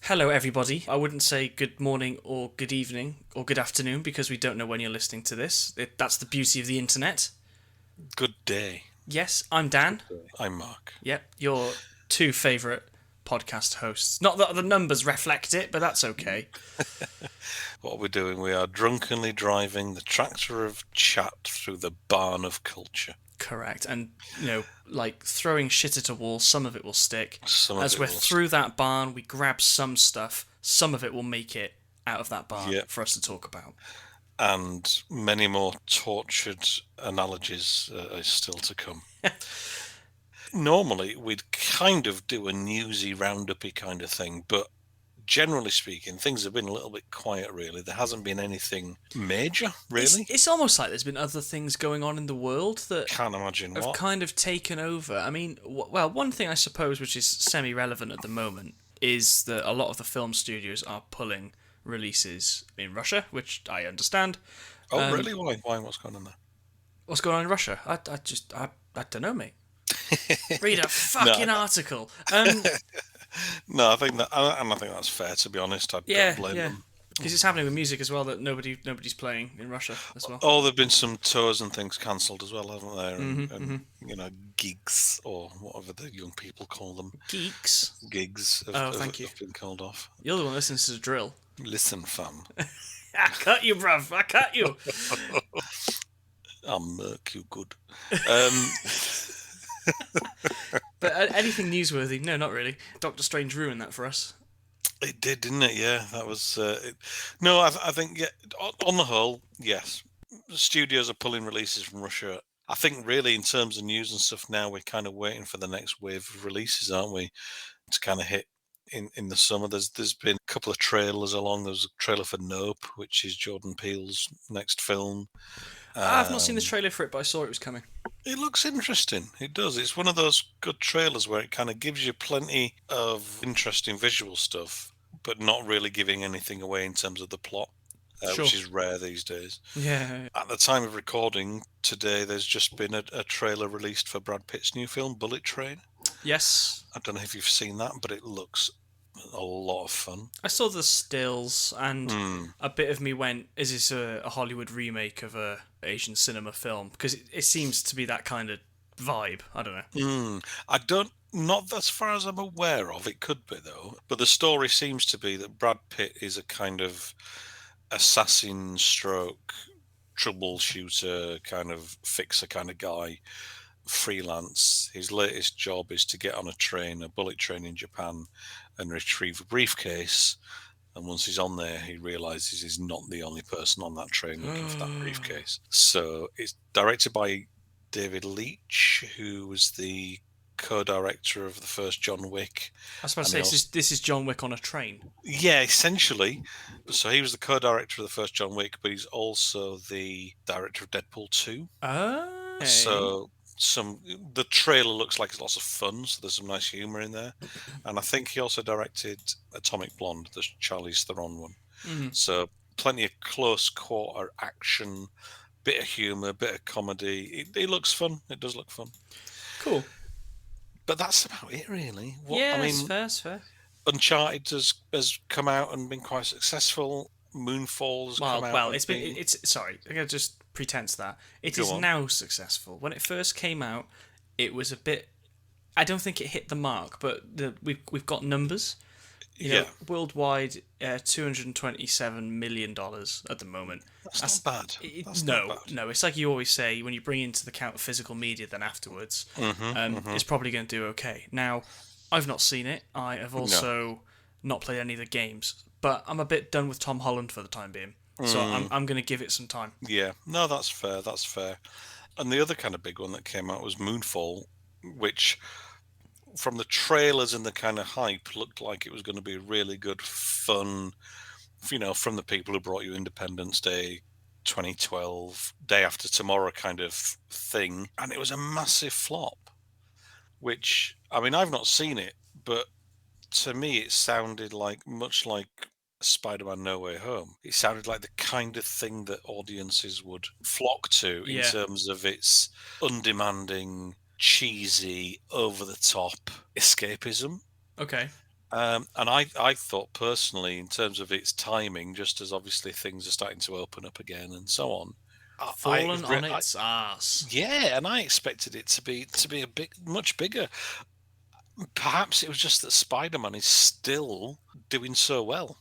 Hello, everybody. I wouldn't say good morning or good evening or good afternoon because we don't know when you're listening to this. That's the beauty of the internet. Good day. Yes, I'm Dan. I'm Mark. Yep, your two favourite podcast hosts. Not that the numbers reflect it, but that's okay. What we're doing, we are drunkenly driving the tractor of chat through the barn of culture. Correct. And, like throwing shit at a wall, some of it will stick. Some of As it we're will through that barn, we grab some stuff. Some of it will make it out of that barn Yep. for us to talk about. And many more tortured analogies are still to come. Normally, we'd kind of do a newsy, roundup-y kind of thing, but generally speaking, things have been a little bit quiet, really. There hasn't been anything major, really. It's almost like there's been other things going on in the world that Can't imagine have what. kind of taken over. I mean, well, one thing I suppose which is semi-relevant at the moment is that a lot of the film studios are pulling releases in Russia, which I understand. Oh, really? Why? What's going on there? What's going on in Russia? I don't know, mate. Read a fucking article. No, I think that's fair. To be honest, I don't blame them. Because it's happening with music as well that nobody's playing in Russia as well. Oh, there've been some tours and things cancelled as well, haven't there? And gigs or whatever the young people call them. Gigs have thank you. been called off. You're the one that listens to the drill. Listen, fam. I cut you, bruv. I cut you. I'll murk you good. But anything newsworthy? No, not really. Doctor Strange ruined that for us. It did, didn't it? Yeah, that was. No, I think on the whole, yes. Studios are pulling releases from Russia. I think really in terms of news and stuff now, we're kind of waiting for the next wave of releases, aren't we? To kind of hit in the summer. There's been a couple of trailers along. There's a trailer for Nope, which is Jordan Peele's next film. I've not seen the trailer for it, but I saw it was coming. It looks interesting. It does. It's one of those good trailers where it kind of gives you plenty of interesting visual stuff, but not really giving anything away in terms of the plot, Sure. which is rare these days. Yeah. At the time of recording today, there's just been a trailer released for Brad Pitt's new film, Bullet Train. Yes. I don't know if you've seen that, but it looks a lot of fun. I saw the stills, and a bit of me went, is this a Hollywood remake of a Asian cinema film? Because it seems to be that kind of vibe. I don't know. Not as far as I'm aware of. It could be, though. But the story seems to be that Brad Pitt is a kind of assassin stroke troubleshooter kind of fixer kind of guy, freelance. His latest job is to get on a bullet train in Japan, and retrieve a briefcase. And once he's on there, he realizes he's not the only person on that train looking for that briefcase. So it's directed by David Leitch, who was the co-director of the first John Wick. I was about to say, this is John Wick on a train. Yeah, essentially. So he was the co-director of the first John Wick, but he's also the director of Deadpool 2. Oh. So the trailer looks like it's lots of fun, so there's some nice humour in there. And I think he also directed Atomic Blonde, the Charlize Theron one. Mm-hmm. So plenty of close quarter action, bit of humour, bit of comedy. It looks fun. It does look fun. Cool. But that's about it, really. It's fair. Uncharted has come out and been quite successful. Moonfall has come out. Well, sorry, I gotta just pretense that it is now successful. When it first came out, it was a bit. I don't think it hit the mark, but we've got numbers. Worldwide, $227 million at the moment. That's not bad. No. It's like you always say, when you bring into the count of physical media, then afterwards, it's probably going to do okay. Now, I've not seen it. I have also not played any of the games, but I'm a bit done with Tom Holland for the time being. So I'm going to give it some time. Yeah, no, that's fair. That's fair. And the other kind of big one that came out was Moonfall, which, from the trailers and the kind of hype, looked like it was going to be really good fun. From the people who brought you Independence Day 2012, Day After Tomorrow kind of thing, and it was a massive flop. Which, I mean, I've not seen it, but to me, it sounded much like Spider-Man No Way Home. It sounded like the kind of thing that audiences would flock to in terms of its undemanding, cheesy, over-the-top escapism. Okay. And I thought personally, in terms of its timing, just as obviously things are starting to open up again and so on, Fallen on its ass. yeah, and I expected it to be much bigger. Perhaps it was just that Spider-Man is still doing so well,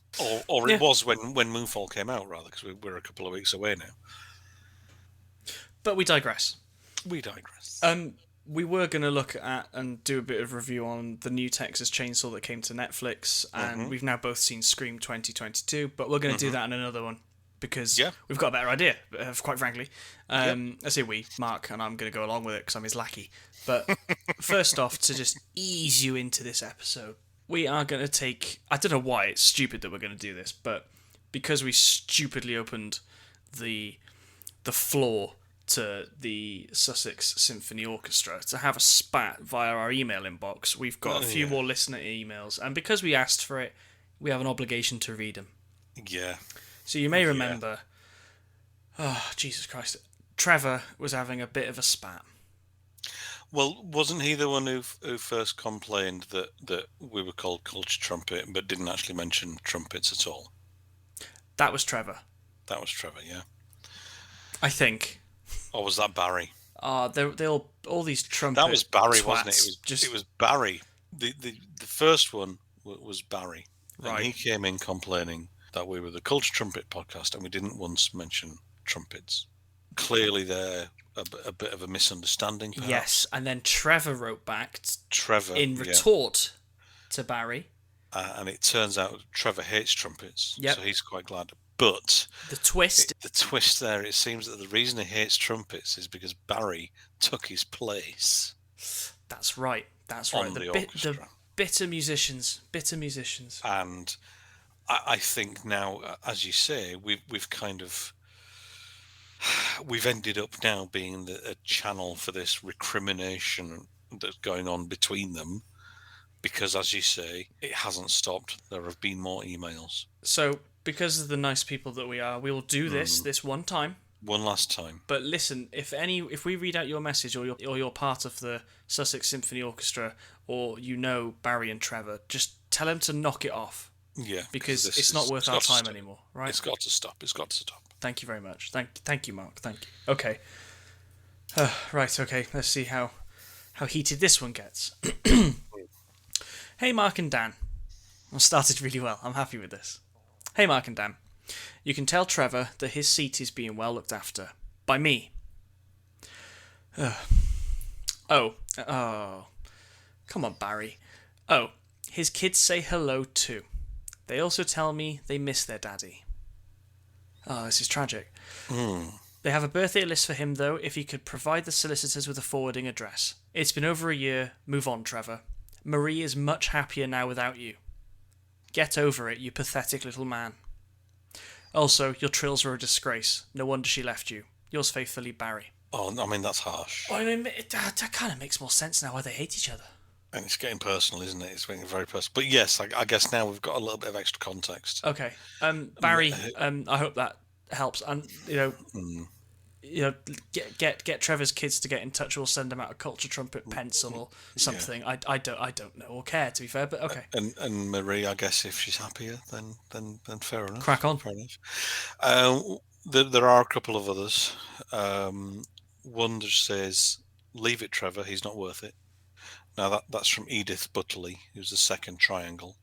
or Yeah. it was when Moonfall came out, rather, because we're a couple of weeks away now. But we digress. We digress. We were going to look at and do a bit of review on the new Texas Chainsaw that came to Netflix, and we've now both seen Scream 2022, but we're going to do that in another one, because we've got a better idea, quite frankly. I say we, Mark, and I'm going to go along with it because I'm his lackey. But first off, to just ease you into this episode, we are going to take... I don't know why it's stupid that we're going to do this, but because we stupidly opened the floor to the Sussex Symphony Orchestra to have a spat via our email inbox, we've got a few more listener emails, and because we asked for it, we have an obligation to read them. Yeah. So you may remember, oh, Jesus Christ, Trevor was having a bit of a spat. Well, wasn't he the one who first complained that we were called Culture Trumpet, but didn't actually mention trumpets at all? That was Trevor. That was Trevor, yeah. I think. Or was that Barry? They'll all these trumpets. That was Barry, twats, wasn't it? It was Barry. The first one was Barry. Right. And he came in complaining that we were the Culture Trumpet podcast and we didn't once mention trumpets. Clearly there a bit of a misunderstanding, perhaps. Yes, and then Trevor wrote back in retort to Barry. And it turns out Trevor hates trumpets, so he's quite glad. But the twist there, it seems that the reason he hates trumpets is because Barry took his place. That's right. The bitter musicians. And I think now, as you say, we've kind of... We've ended up now being a channel for this recrimination that's going on between them, because, as you say, it hasn't stopped. There have been more emails. So, because of the nice people that we are, we will do this one time. One last time. But listen, if we read out your message, or you're part of the Sussex Symphony Orchestra, or Barry and Trevor, just tell them to knock it off. Yeah, because it's not worth our time anymore, right? It's got to stop. Thank you very much. Thank you, Mark. Thank you. Okay. Right. Okay. Let's see how heated this one gets. Hey, Mark and Dan. I started really well. I'm happy with this. Hey, Mark and Dan. You can tell Trevor that his seat is being well looked after by me. Oh. Come on, Barry. Oh, his kids say hello too. They also tell me they miss their daddy. Oh, this is tragic. They have a birthday list for him, though, if he could provide the solicitors with a forwarding address. It's been over a year. Move on, Trevor. Marie is much happier now without you. Get over it, you pathetic little man. Also, your trills were a disgrace. No wonder she left you. Yours faithfully, Barry. Oh, I mean, that's harsh. I mean, that kind of makes more sense now why they hate each other. And it's getting personal, isn't it? It's getting very personal. But yes, I guess now we've got a little bit of extra context. Okay. Barry, I hope that helps. And, get Trevor's kids to get in touch. We'll send them out a Culture Trumpet pencil or something. Yeah. I don't know or care, to be fair, but okay. And Marie, I guess if she's happier, then fair enough. Crack on. Fair enough. There are a couple of others. One just says, "Leave it, Trevor. He's not worth it." Now that's from Edith Butterley, who's the second triangle,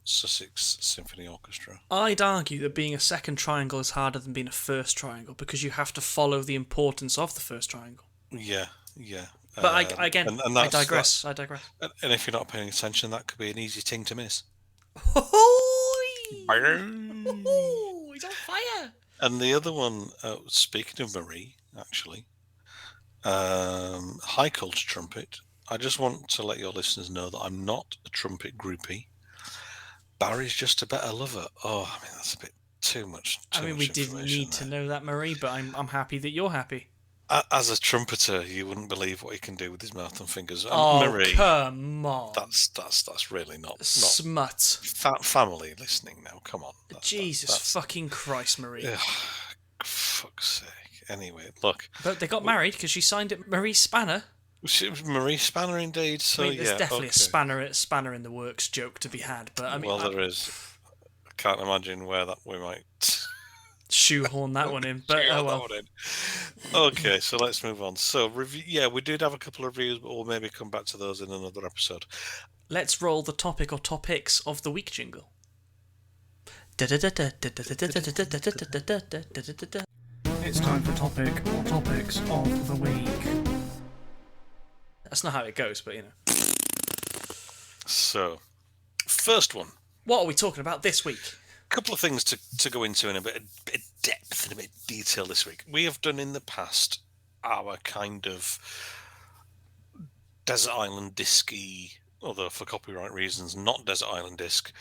Sussex Symphony Orchestra. I'd argue that being a second triangle is harder than being a first triangle because you have to follow the importance of the first triangle. Yeah. But I digress. I digress. And if you're not paying attention, that could be an easy thing to miss. He's on fire. And the other one, speaking of Marie, actually, hi, Culture Trumpet. I just want to let your listeners know that I'm not a trumpet groupie. Barry's just a better lover. Oh, I mean, that's a bit too much. We didn't need to know that, Marie, but I'm happy that you're happy. As a trumpeter, you wouldn't believe what he can do with his mouth and fingers. Marie, come on. That's really not smut. Family listening now. Come on. Jesus fucking Christ, Marie. Ugh, fuck's sake. Anyway, look. But they got married because she signed it Marie Spanner. It was Marie Spanner indeed. So I mean, there's yeah, definitely okay. a spanner in the works joke to be had, but I mean, Well, there is. I can't imagine where that we might shoehorn that one in. But oh shoehorn that well. one in. Okay, so let's move on. So review. Yeah, we did have a couple of reviews, but we'll maybe come back to those in another episode. Let's roll the topic or topics of the week jingle. It's time for topic or topics of the week. That's not how it goes, but you know. So, first one. What are we talking about this week? A couple of things to go into in a bit of depth and a bit of detail this week. We have done in the past our kind of Desert Island disc-y, although for copyright reasons, not Desert Island disc,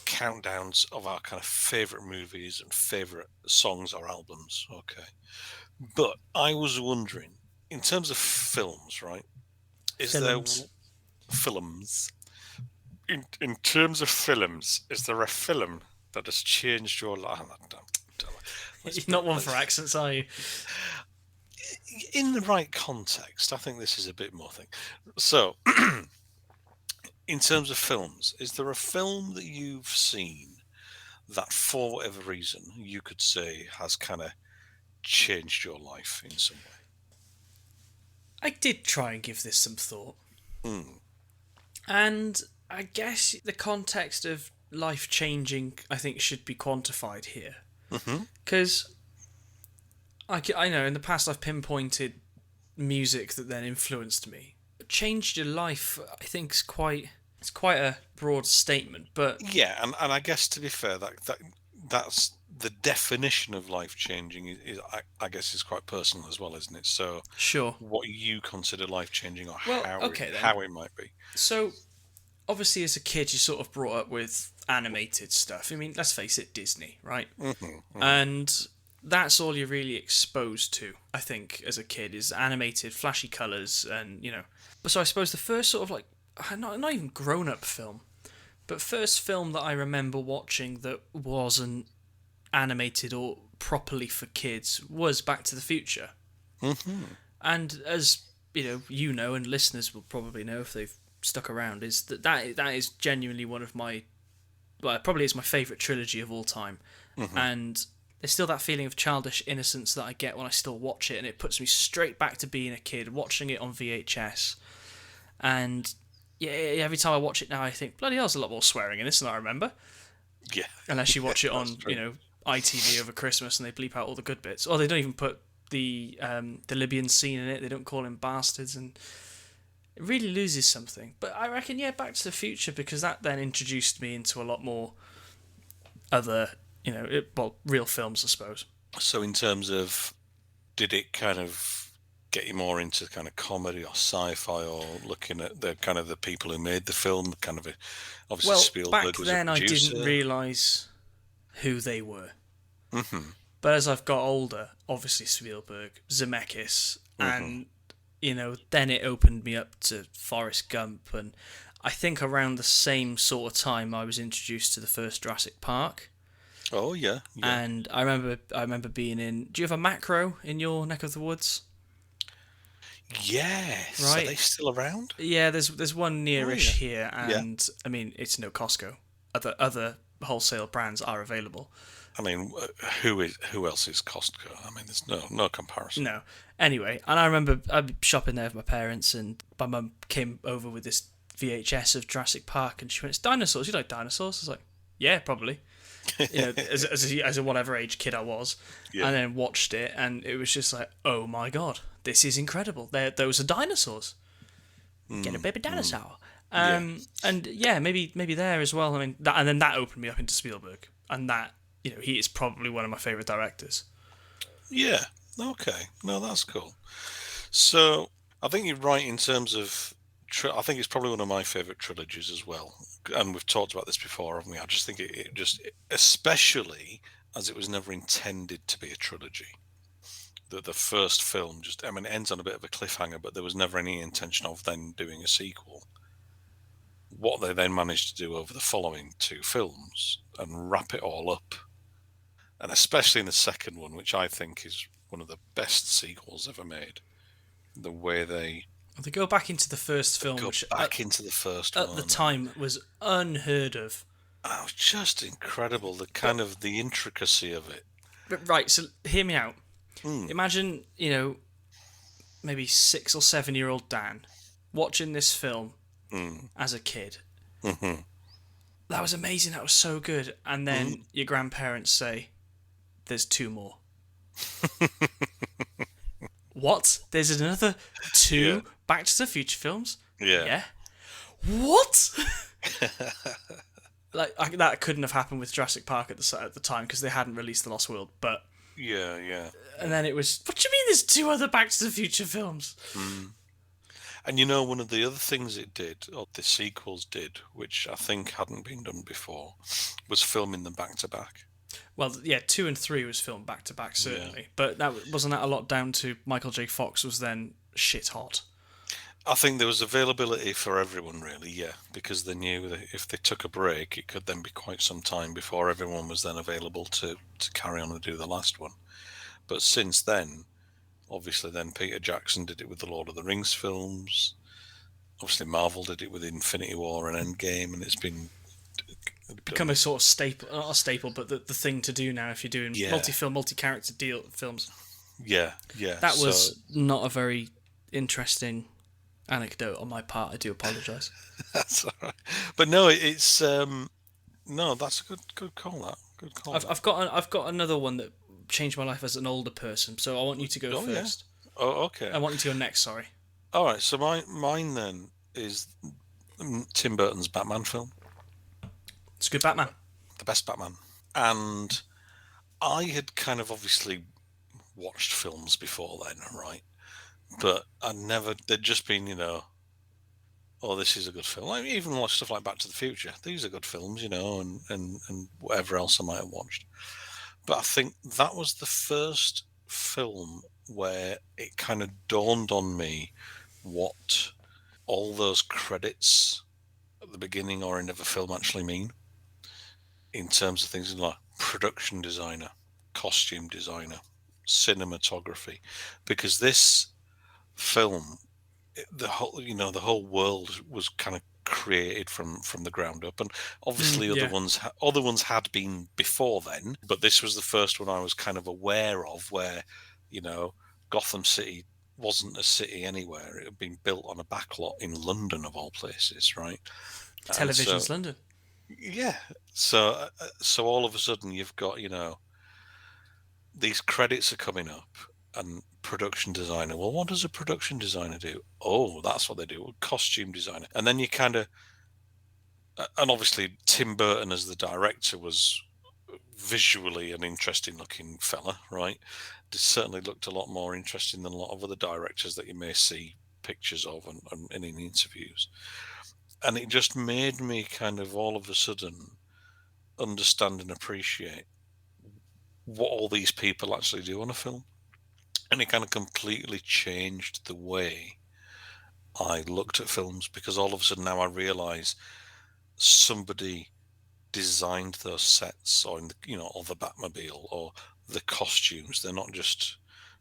countdowns of our kind of favourite movies and favourite songs or albums. Okay. But I was wondering, in terms of films, right? Films? In terms of films, is there a film that has changed your life? You're not one for accents, are you? In the right context, I think this is a bit more thing. So, in terms of films, is there a film that you've seen that, for whatever reason, you could say has kind of changed your life in some way? I did try and give this some thought. Mm. And I guess the context of life changing, I think, should be quantified here. Because I know in the past I've pinpointed music that then influenced me. Changed your life, I think, is quite a broad statement. But yeah, and I guess to be fair, that's the definition of life changing is I guess is quite personal as well, isn't it? So sure, what you consider life changing, or well, how it might be. So obviously, as a kid, you're sort of brought up with animated stuff. I mean, let's face it, Disney, right? And that's all you're really exposed to, I think, as a kid, is animated, flashy colours, and, you know. So I suppose the first sort of, like, not even grown-up film, but first film that I remember watching that wasn't animated or properly for kids was Back to the Future. And as, you know, and listeners will probably know if they've stuck around, is that is genuinely one of my, well, it probably is my favourite trilogy of all time. And there's still that feeling of childish innocence that I get when I still watch it, and it puts me straight back to being a kid, watching it on VHS. And yeah, every time I watch it now, I think, bloody hell, there's a lot more swearing in this than I remember. Yeah. Unless you watch it on, ITV over Christmas and they bleep out all the good bits. Or they don't even put the Libyan scene in it. They don't call him bastards, and it really loses something. But I reckon, Back to the Future, because that then introduced me into a lot more other, real films, I suppose. So in terms of, did it kind of get you more into kind of comedy or sci-fi, or looking at the kind of the people who made the film, kind of obviously Spielberg back was then a producer. I didn't realise who they were. But as I've got older, obviously Spielberg, Zemeckis, and then it opened me up to Forrest Gump, and I think around the same sort of time I was introduced to the first Jurassic Park. Oh yeah. And I remember being in. Do you have a Macro in your neck of the woods? Yes. Right. Are they still around? Yeah, there's one nearish here, and yeah. I mean it's no Costco. Other wholesale brands are available. I mean, who else is Costco? I mean, there's no comparison. No. Anyway, and I remember I'd be shopping there with my parents, and my mum came over with this VHS of Jurassic Park, and she went, "It's dinosaurs. You like dinosaurs?" I was like, "Yeah, probably." As a whatever age kid I was, and then watched it, and it was just like, oh my god, this is incredible. Those are dinosaurs. Get a baby dinosaur. And maybe there as well. I mean, and then that opened me up into Spielberg, and that he is probably one of my favorite directors. Yeah. Okay. No, that's cool. So I think you're right in terms of. I think it's probably one of my favourite trilogies as well. And we've talked about this before, haven't we? I just think it especially as it was never intended to be a trilogy. The first film it ends on a bit of a cliffhanger, but there was never any intention of then doing a sequel. What they then managed to do over the following two films and wrap it all up, and especially in the second one, which I think is one of the best sequels ever made, the way they They go back into the first film, Go which back into the first at the one. time was unheard of. Oh, just incredible. The But, kind of the intricacy of it. but right, so hear me out. Mm. Imagine, maybe 6 or 7 year old Dan watching this film as a kid. Mm-hmm. That was amazing. That was so good. And then your grandparents say, "There's two more." What? There's another two Back to the Future films? Yeah. What? That couldn't have happened with Jurassic Park at the time because they hadn't released The Lost World. But Yeah. and then it was, what do you mean? There's two other Back to the Future films? And one of the other things it did, or the sequels did, which I think hadn't been done before, was filming them back to back. Well, yeah, 2 and 3 was filmed back to back, certainly. But wasn't that a lot down to Michael J. Fox was then shit hot. I think there was availability for everyone, really, yeah, because they knew that if they took a break, it could then be quite some time before everyone was then available to carry on and do the last one. But since then, obviously, then Peter Jackson did it with the Lord of the Rings films. Obviously, Marvel did it with Infinity War and Endgame, and it's become a sort of staple, not a staple, but the thing to do now if you're doing multi-film, multi-character films. Yeah. That was not a very interesting anecdote on my part. I do apologise. That's all right. But no, it's no, that's a good call. That good call. I've got another one that changed my life as an older person. So I want you to go first. Yeah. Oh, okay. I want you to go next. Sorry. All right. So mine then is Tim Burton's Batman film. It's a good Batman. The best Batman. And I had kind of obviously watched films before then, right? But there'd just been, oh, this is a good film. I even watched stuff like Back to the Future. These are good films, and whatever else I might have watched. But I think that was the first film where it kind of dawned on me what all those credits at the beginning or end of a film actually mean in terms of things like production designer, costume designer, cinematography, because this film, the whole world was kind of created from the ground up, and obviously other ones had been before then, but this was the first one I was kind of aware of where Gotham City wasn't a city anywhere. It had been built on a backlot in London, of all places, right? Television's London. Yeah. So all of a sudden you've got, these credits are coming up and production designer. Well, what does a production designer do? Oh, that's what they do. Costume designer. And then you kind of, and obviously Tim Burton as the director was visually an interesting looking fella, right? It certainly looked a lot more interesting than a lot of other directors that you may see pictures of and in interviews. And it just made me kind of all of a sudden understand and appreciate what all these people actually do on a film. And it kind of completely changed the way I looked at films, because all of a sudden now I realise somebody designed those sets, or or the Batmobile or the costumes. They're not just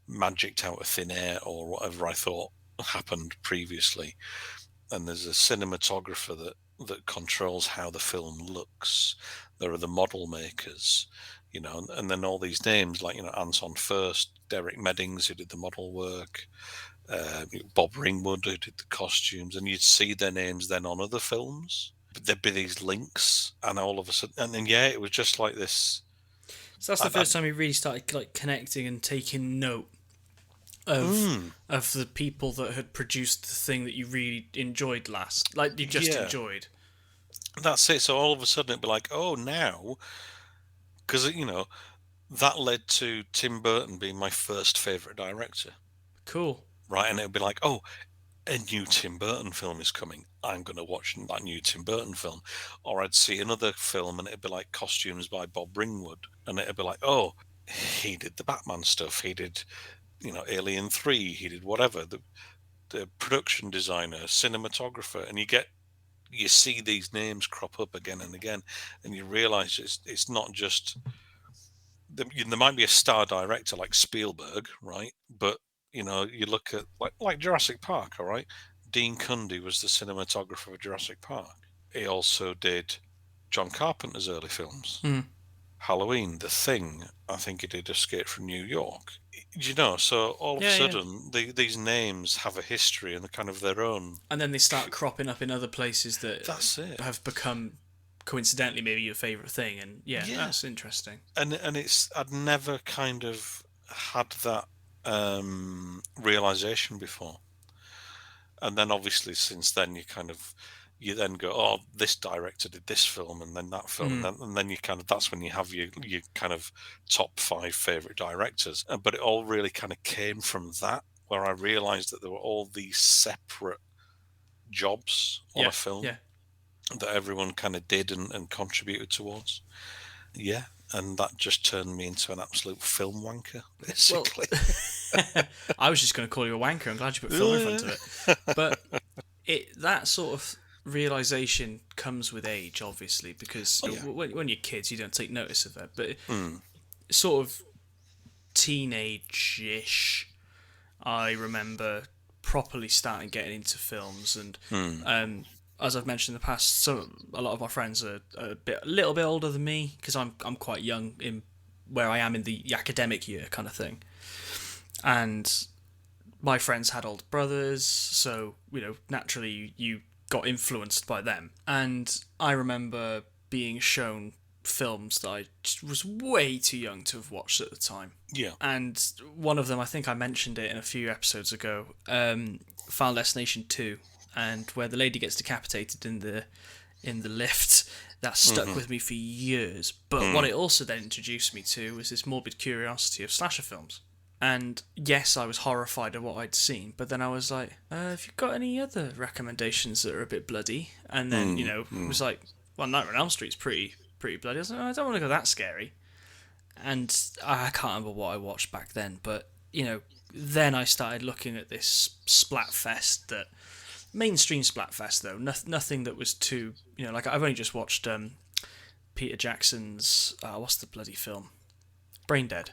magicked out of thin air or whatever I thought happened previously. And there's a cinematographer that controls how the film looks. There are the model makers, and then all these names like Anton Furst, Derek Meddings, who did the model work, Bob Ringwood, who did the costumes, and you'd see their names then on other films. But there'd be these links, and all of a sudden, and then it was just like this. So that's the first time you really started like connecting and taking note of the people that had produced the thing that you really enjoyed last, like you just enjoyed. That's it. So all of a sudden it'd be like, oh, now, because that led to Tim Burton being my first favorite director. Cool. Right, and it'd be like, oh, a new Tim Burton film is coming. I'm going to watch that new Tim Burton film. Or I'd see another film and it'd be like costumes by Bob Ringwood, and it'd be like, oh, he did the Batman stuff. He did, Alien 3. He did whatever. The production designer, cinematographer, and you see these names crop up again and again, and you realise it's not just. There might be a star director like Spielberg, right? But You know, you look at like Jurassic Park. All right, Dean Cundey was the cinematographer of Jurassic Park. He also did John Carpenter's early films. Mm. Halloween, The Thing. I think he did Escape from New York. You know, so all of a Yeah. sudden, these names have a history and kind of their own. And then they start cropping up in other places that That's it. have become coincidentally maybe your favourite thing, and Yeah. that's interesting. And I'd never kind of had that realization before. And then obviously since then you then go, oh, this director did this film and then that film, and then you kind of, that's when you have your kind of top 5 favorite directors. But it all really kind of came from that, where I realized that there were all these separate jobs on a film that everyone kind of did and contributed towards. Yeah, and that just turned me into an absolute film wanker, basically. Well, I was just going to call you a wanker. I'm glad you put film in front of it. But that sort of realization comes with age, obviously, because when you're kids, you don't take notice of that. But sort of teenage-ish, I remember properly starting getting into films, and as I've mentioned in the past, so a lot of my friends are a little bit older than me, because I'm quite young in where I am in the academic year kind of thing, and my friends had older brothers, so naturally you got influenced by them, and I remember being shown films that I just was way too young to have watched at the time. Yeah. And one of them, I think I mentioned it in a few episodes ago, Final Destination 2, and where the lady gets decapitated in the lift. That stuck with me for years. But what it also then introduced me to was this morbid curiosity of slasher films. And yes, I was horrified at what I'd seen, but then I was like, have you got any other recommendations that are a bit bloody? And then, it was like, well, Nightmare on Elm Street's pretty bloody. I was like, I don't want to go that scary. And I can't remember what I watched back then, but, then I started looking at this Splatfest that... Mainstream Splatfest, though. Nothing that was too... like I've only just watched Peter Jackson's... what's the bloody film? Brain Dead.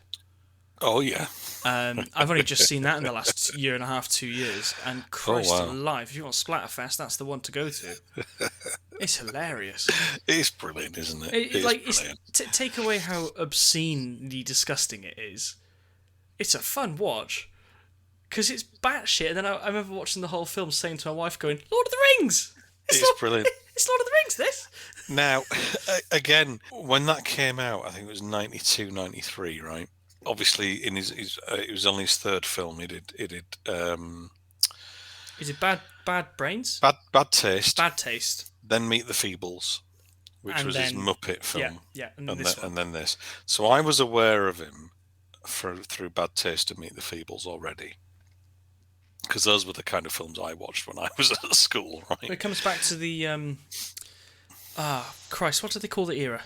Oh, yeah. I've only just seen that in the last year and a half, 2 years, and Christ alive, if you want Splatterfest, that's the one to go to. It's hilarious. It's brilliant, isn't it? It's brilliant. Take away how obscenely disgusting it is. It's a fun watch, because it's batshit, and then I remember watching the whole film saying to my wife, going, Lord of the Rings! It's brilliant. It's Lord of the Rings, this! Now, again, when that came out, I think it was 92, 93, right? Obviously, in it was only his third film. He did. Is it Bad Brains? Bad Taste. Bad Taste. Then Meet the Feebles, which was his Muppet film. Yeah, and then this. So I was aware of him through Bad Taste and Meet the Feebles already, because those were the kind of films I watched when I was at school. Right. It comes back to the Christ, what do they call the era?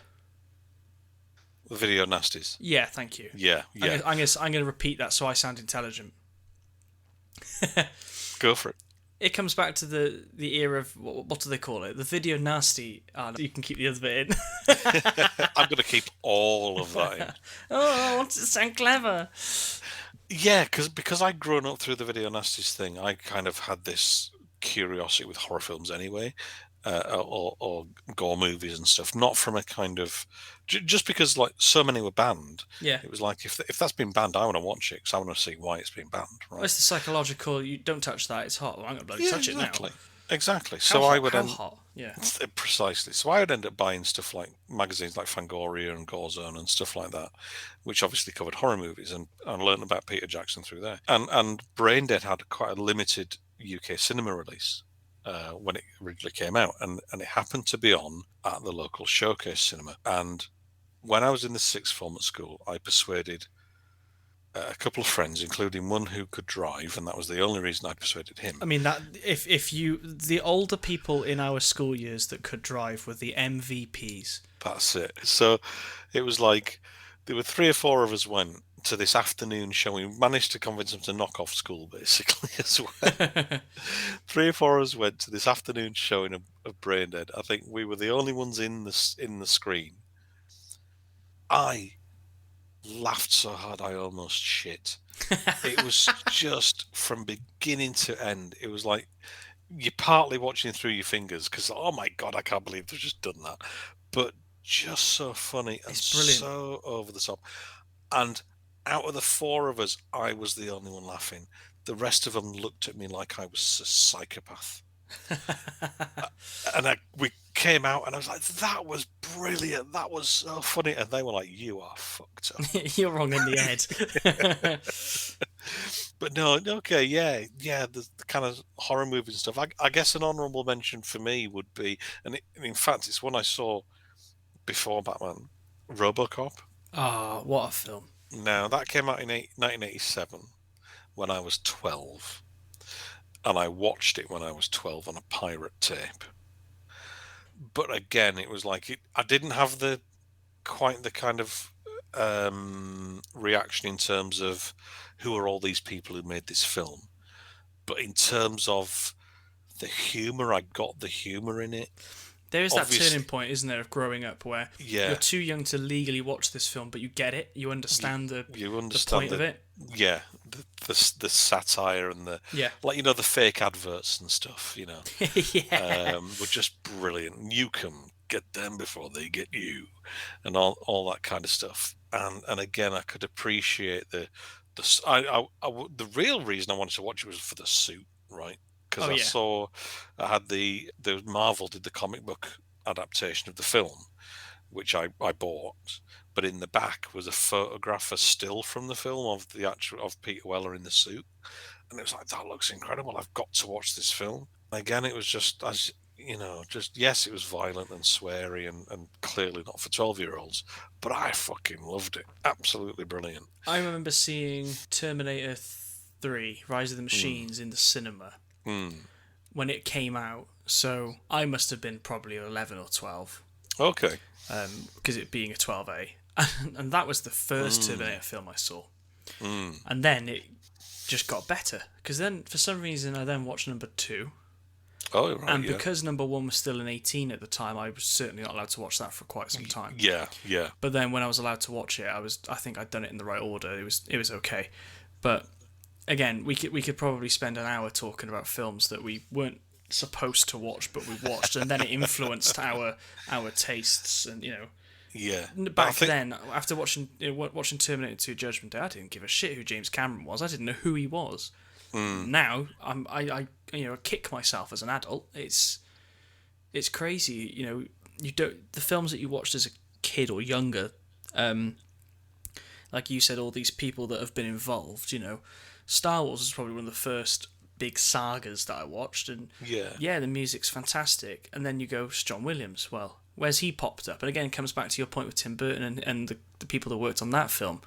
The Video Nasties. Yeah, thank you. Yeah. I'm gonna repeat that so I sound intelligent. Go for it. It comes back to the era of what do they call it? The Video Nasty. No, you can keep the other bit in. I'm gonna keep all of that in. I want to sound clever. Yeah, because I'd grown up through the Video Nasties thing, I kind of had this curiosity with horror films anyway. Or gore movies and stuff, not from a kind of just because like so many were banned. Yeah, it was like if that's been banned, I want to watch it because I want to see why it's been banned. Right? Well, it's the psychological. You don't touch that; it's hot. Well, I'm gonna bloody touch it now. Exactly. So I would hot. Yeah, precisely. So I would end up buying stuff like magazines like Fangoria and Gore Zone and stuff like that, which obviously covered horror movies, and I learned about Peter Jackson through there. And Brain Dead had quite a limited UK cinema release. When it originally came out, and it happened to be on at the local showcase cinema. And when I was in the sixth form at school, I persuaded a couple of friends, including one who could drive, and that was the only reason I persuaded him. I mean, that if the older people in our school years that could drive were the MVPs. That's it. So it was like there were 3 or 4 of us went to this afternoon show. We managed to convince them to knock off school, basically, as well. 3 or 4 of us went to this afternoon showing of Brain Dead. I think we were the only ones in the screen. I laughed so hard I almost shit. It was just from beginning to end. It was like you're partly watching through your fingers because, oh my God, I can't believe they've just done that. But just so funny and It's brilliant. so over the top. And out of the four of us, I was the only one laughing. The rest of them looked at me like I was a psychopath. And we came out and I was like, that was brilliant. That was so funny. And they were like, you are fucked up. You're wrong in the head. But no, okay, yeah, the kind of horror movies and stuff. I guess an honourable mention for me would be, and in fact, it's one I saw before Batman, Robocop. Oh, what a film. Now, that came out in 1987 when I was 12. And I watched it when I was 12 on a pirate tape. But again, it was like I didn't have quite the kind of reaction in terms of who are all these people who made this film. But in terms of the humour, I got the humour in it. There is that turning point, isn't there, of growing up where you're too young to legally watch this film, but you get it. You understand the point of it. Yeah, the satire and the the fake adverts and stuff. Were just brilliant. You can get them before they get you, and all that kind of stuff. And again, I could appreciate the real reason I wanted to watch it was for the suit, right? Because I had the Marvel did the comic book adaptation of the film, which I bought, but in the back was a photograph, a still from the film of Peter Weller in the suit, and it was like, that looks incredible. I've got to watch this film. Again, it was just yes, it was violent and sweary and clearly not for 12-year-olds, but I fucking loved it. Absolutely brilliant. I remember seeing Terminator 3: Rise of the Machines in the cinema. When it came out, so I must have been probably 11 or 12. Okay. Because it being a 12A. And that was the first Terminator film I saw. And then it just got better. Because then, for some reason, I then watched number 2. Oh, right, and because number 1 was still an 18 at the time, I was certainly not allowed to watch that for quite some time. Yeah. But then when I was allowed to watch it, I think I'd done it in the right order. It was okay. But again, we could probably spend an hour talking about films that we weren't supposed to watch, but we watched, and then it influenced our tastes, and Yeah. Back then, after watching Terminator 2: Judgment Day, I didn't give a shit who James Cameron was. I didn't know who he was. Now, I kick myself as an adult. It's crazy. You don't, the films that you watched as a kid or younger, like you said, all these people that have been involved. Star Wars is probably one of the first big sagas that I watched, and the music's fantastic. And then you go, John Williams. Well, where's he popped up? And again, it comes back to your point with Tim Burton and the people that worked on that film.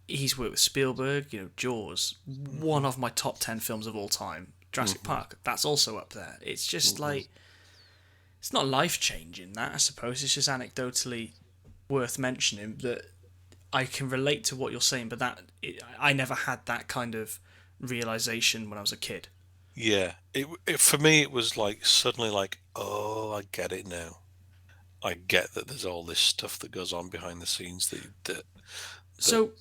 He's worked with Spielberg, Jaws, one of my top 10 films of all time. Jurassic Park, that's also up there. It's just like, it's not life-changing, that, I suppose. It's just anecdotally worth mentioning that I can relate to what you're saying, but I never had that kind of realization when I was a kid. Yeah, it for me, it was like suddenly like, oh, I get it now. I get that there's all this stuff that goes on behind the scenes that. So,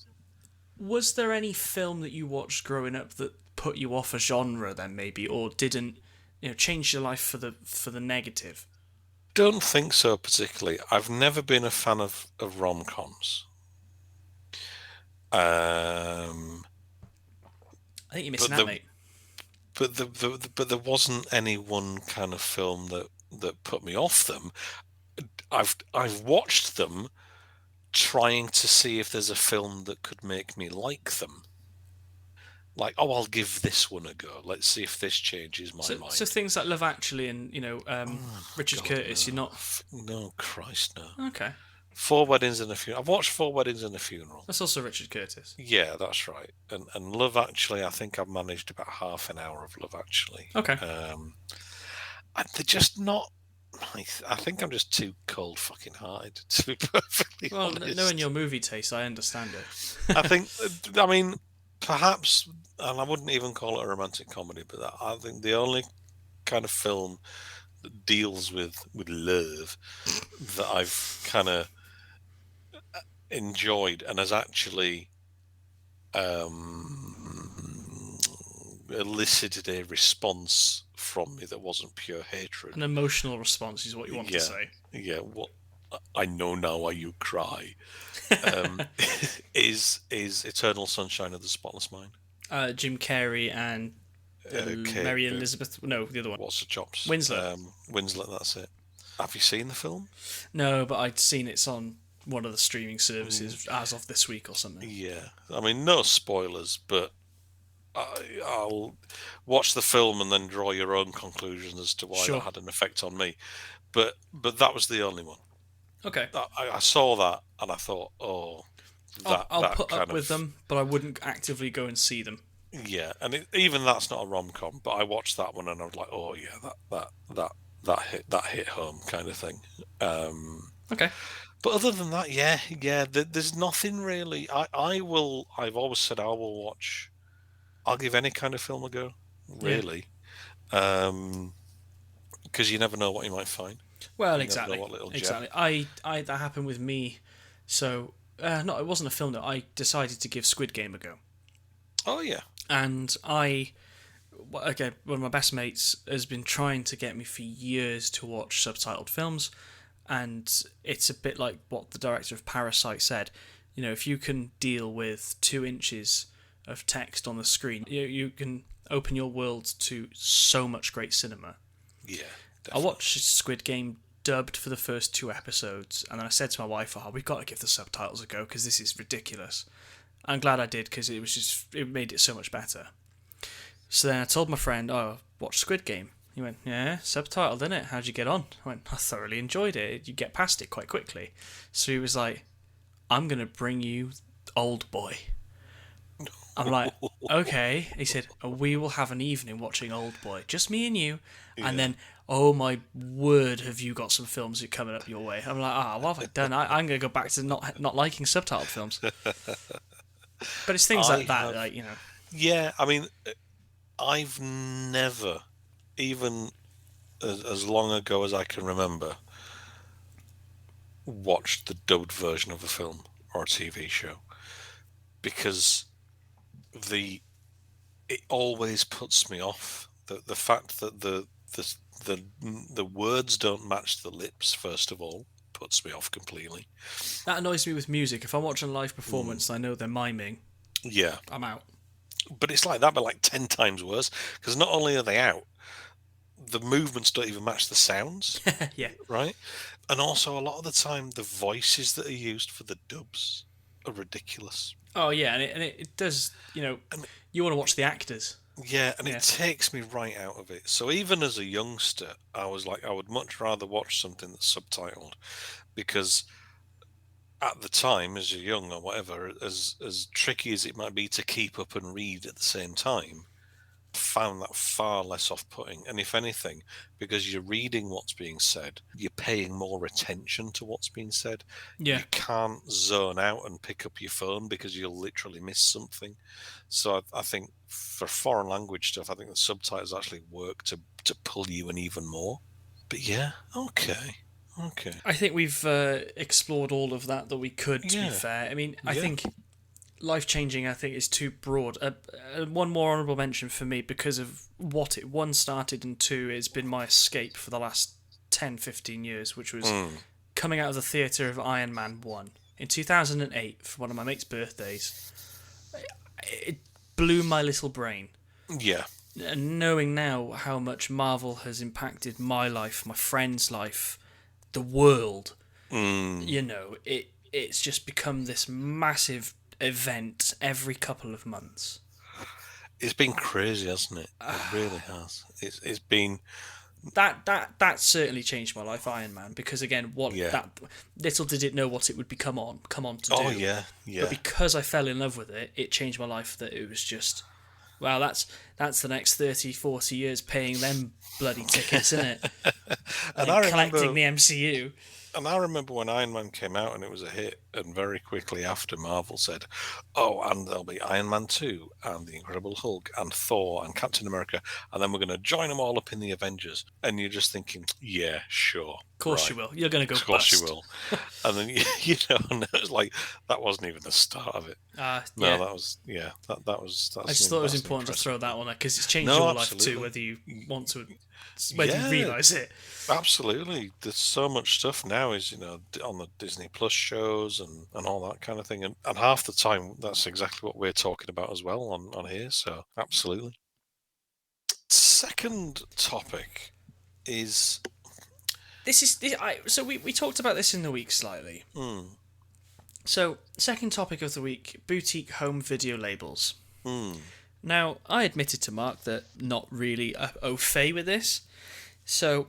was there any film that you watched growing up that put you off a genre then maybe, or didn't change your life for the negative? Don't think so particularly. I've never been a fan of rom-coms. I think you're missing out, mate. But there wasn't any one kind of film that put me off them. I've watched them trying to see if there's a film that could make me like them. Like, I'll give this one a go. Let's see if this changes my mind. So things like Love Actually and Richard Curtis, no. you're not. No, Christ, no. Okay. 4 Weddings and a Funeral. I've watched 4 Weddings and a Funeral. That's also Richard Curtis. Yeah, that's right. And Love Actually, I think I've managed about half an hour of Love Actually. Okay. And they're just not. I think I'm just too cold fucking hearted, to be perfectly honest. Knowing your movie taste, I understand it. I mean, perhaps, and I wouldn't even call it a romantic comedy, but I think the only kind of film that deals with love that I've kind of, enjoyed and has actually elicited a response from me that wasn't pure hatred. An emotional response is what you want to say. Yeah, what I know now why you cry is Eternal Sunshine of the Spotless Mind. Jim Carrey and Mary Elizabeth. No, the other one. What's the chops? Winslet. Winslet, that's it. Have you seen the film? No, but I'd seen it's on one of the streaming services as of this week or something. Yeah, I mean, no spoilers, but I'll watch the film and then draw your own conclusions as to why that had an effect on me. But that was the only one. Okay. I saw that and I thought, I'll put up with them, but I wouldn't actively go and see them. Yeah, and even that's not a rom-com, but I watched that one and I was like, oh yeah, that hit home kind of thing. Okay. But other than that, yeah, there's nothing really. I've always said I will watch. I'll give any kind of film a go, really, because you never know what you might find. Well, exactly. I that happened with me. So no, it wasn't a film that I decided to give Squid Game a go. Oh yeah. And one of my best mates has been trying to get me for years to watch subtitled films, and it's a bit like what the director of Parasite said. You know, if you can deal with 2 inches of text on the screen, you can open your world to so much great cinema. Yeah, definitely. I watched Squid Game dubbed for the first 2 episodes, and then I said to my wife, we've got to give the subtitles a go because this is ridiculous. I'm glad I did because it made it so much better. So then I told my friend, watch Squid Game. He went, yeah, subtitled, innit? How'd you get on? I went, I thoroughly enjoyed it. You get past it quite quickly. So he was like, I'm going to bring you Old Boy. I'm like, okay. He said, we will have an evening watching Old Boy. Just me and you. Yeah. And then, oh my word, have you got some films that are coming up your way? I'm like, what have I done? I'm going to go back to not liking subtitled films. But it's things like that, like, you know. Yeah, I mean, I've never, even as long ago as I can remember, watched the dubbed version of a film or a TV show, because it always puts me off. The fact that the words don't match the lips, first of all, puts me off completely. That annoys me with music. If I'm watching a live performance and I know they're miming, I'm out. But it's like that, but like 10 times worse, because not only are they out, the movements don't even match the sounds. Yeah. Right? And also, a lot of the time, the voices that are used for the dubs are ridiculous. Oh, yeah, and it does, you know, you want to watch the actors. Yeah, and it takes me right out of it. So even as a youngster, I was like, I would much rather watch something that's subtitled, because at the time, as you're young or whatever, as tricky as it might be to keep up and read at the same time, I found that far less off-putting. And if anything, because you're reading what's being said, you're paying more attention to what's being said. Yeah. You can't zone out and pick up your phone because you'll literally miss something. So I think for foreign language stuff, I think the subtitles actually work to pull you in even more. But yeah, okay. I think we've explored all of that we could, to be fair. I mean, I think life-changing, I think, is too broad. One more honourable mention for me, because of what it, 1, started, and 2, it's been my escape for the last 10, 15 years, which was coming out of the theatre of Iron Man 1. In 2008, for one of my mate's birthdays, it blew my little brain. Yeah. And knowing now how much Marvel has impacted my life, my friend's life, the world, you know, it's just become this massive event every couple of months. It's been crazy, hasn't it? It really has. It's been that certainly changed my life, Iron Man, because again, that little did it know what it would come on to do. Oh yeah. But because I fell in love with it, it changed my life. That it was just, wow, that's That's the next 30, 40 years paying them bloody tickets, isn't it? And And collecting the MCU. And I remember when Iron Man came out and it was a hit, and very quickly after Marvel said, "Oh, and there'll be Iron Man 2 and the Incredible Hulk and Thor and Captain America, and then we're going to join them all up in the Avengers." And you're just thinking, "Yeah, sure, of course you will. You're going to go. Of course bust. You will." And then and it was like that wasn't even the start of it. No, yeah. that was that was. I just thought it was important to throw that one there because it's changed your life too, whether you want to, whether you realise it. Absolutely. There's so much stuff now is, on the Disney Plus shows and all that kind of thing. And half the time, that's exactly what we're talking about as well on here. So, absolutely. Second topic is... So we talked about this in the week slightly. So, second topic of the week, boutique home video labels. Now, I admitted to Mark that not really au fait with this. So...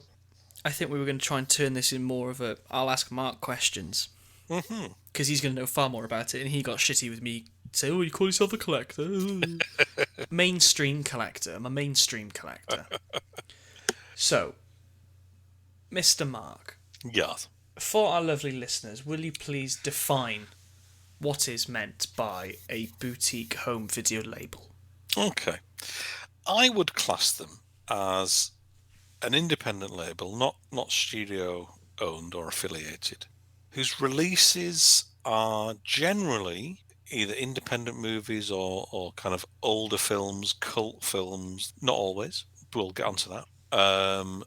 I think we were going to try and turn this in more of a I'll ask Mark questions. Because he's going to know far more about it, and he got shitty with me saying, "Oh, you call yourself a collector?" Mainstream collector. I'm a mainstream collector. So, Mr. Mark. Yes. For our lovely listeners, will you please define what is meant by a boutique home video label? Okay. I would class them as an independent label, not studio owned or affiliated, whose releases are generally either independent movies or kind of older films, cult films, not always, but we'll get onto that,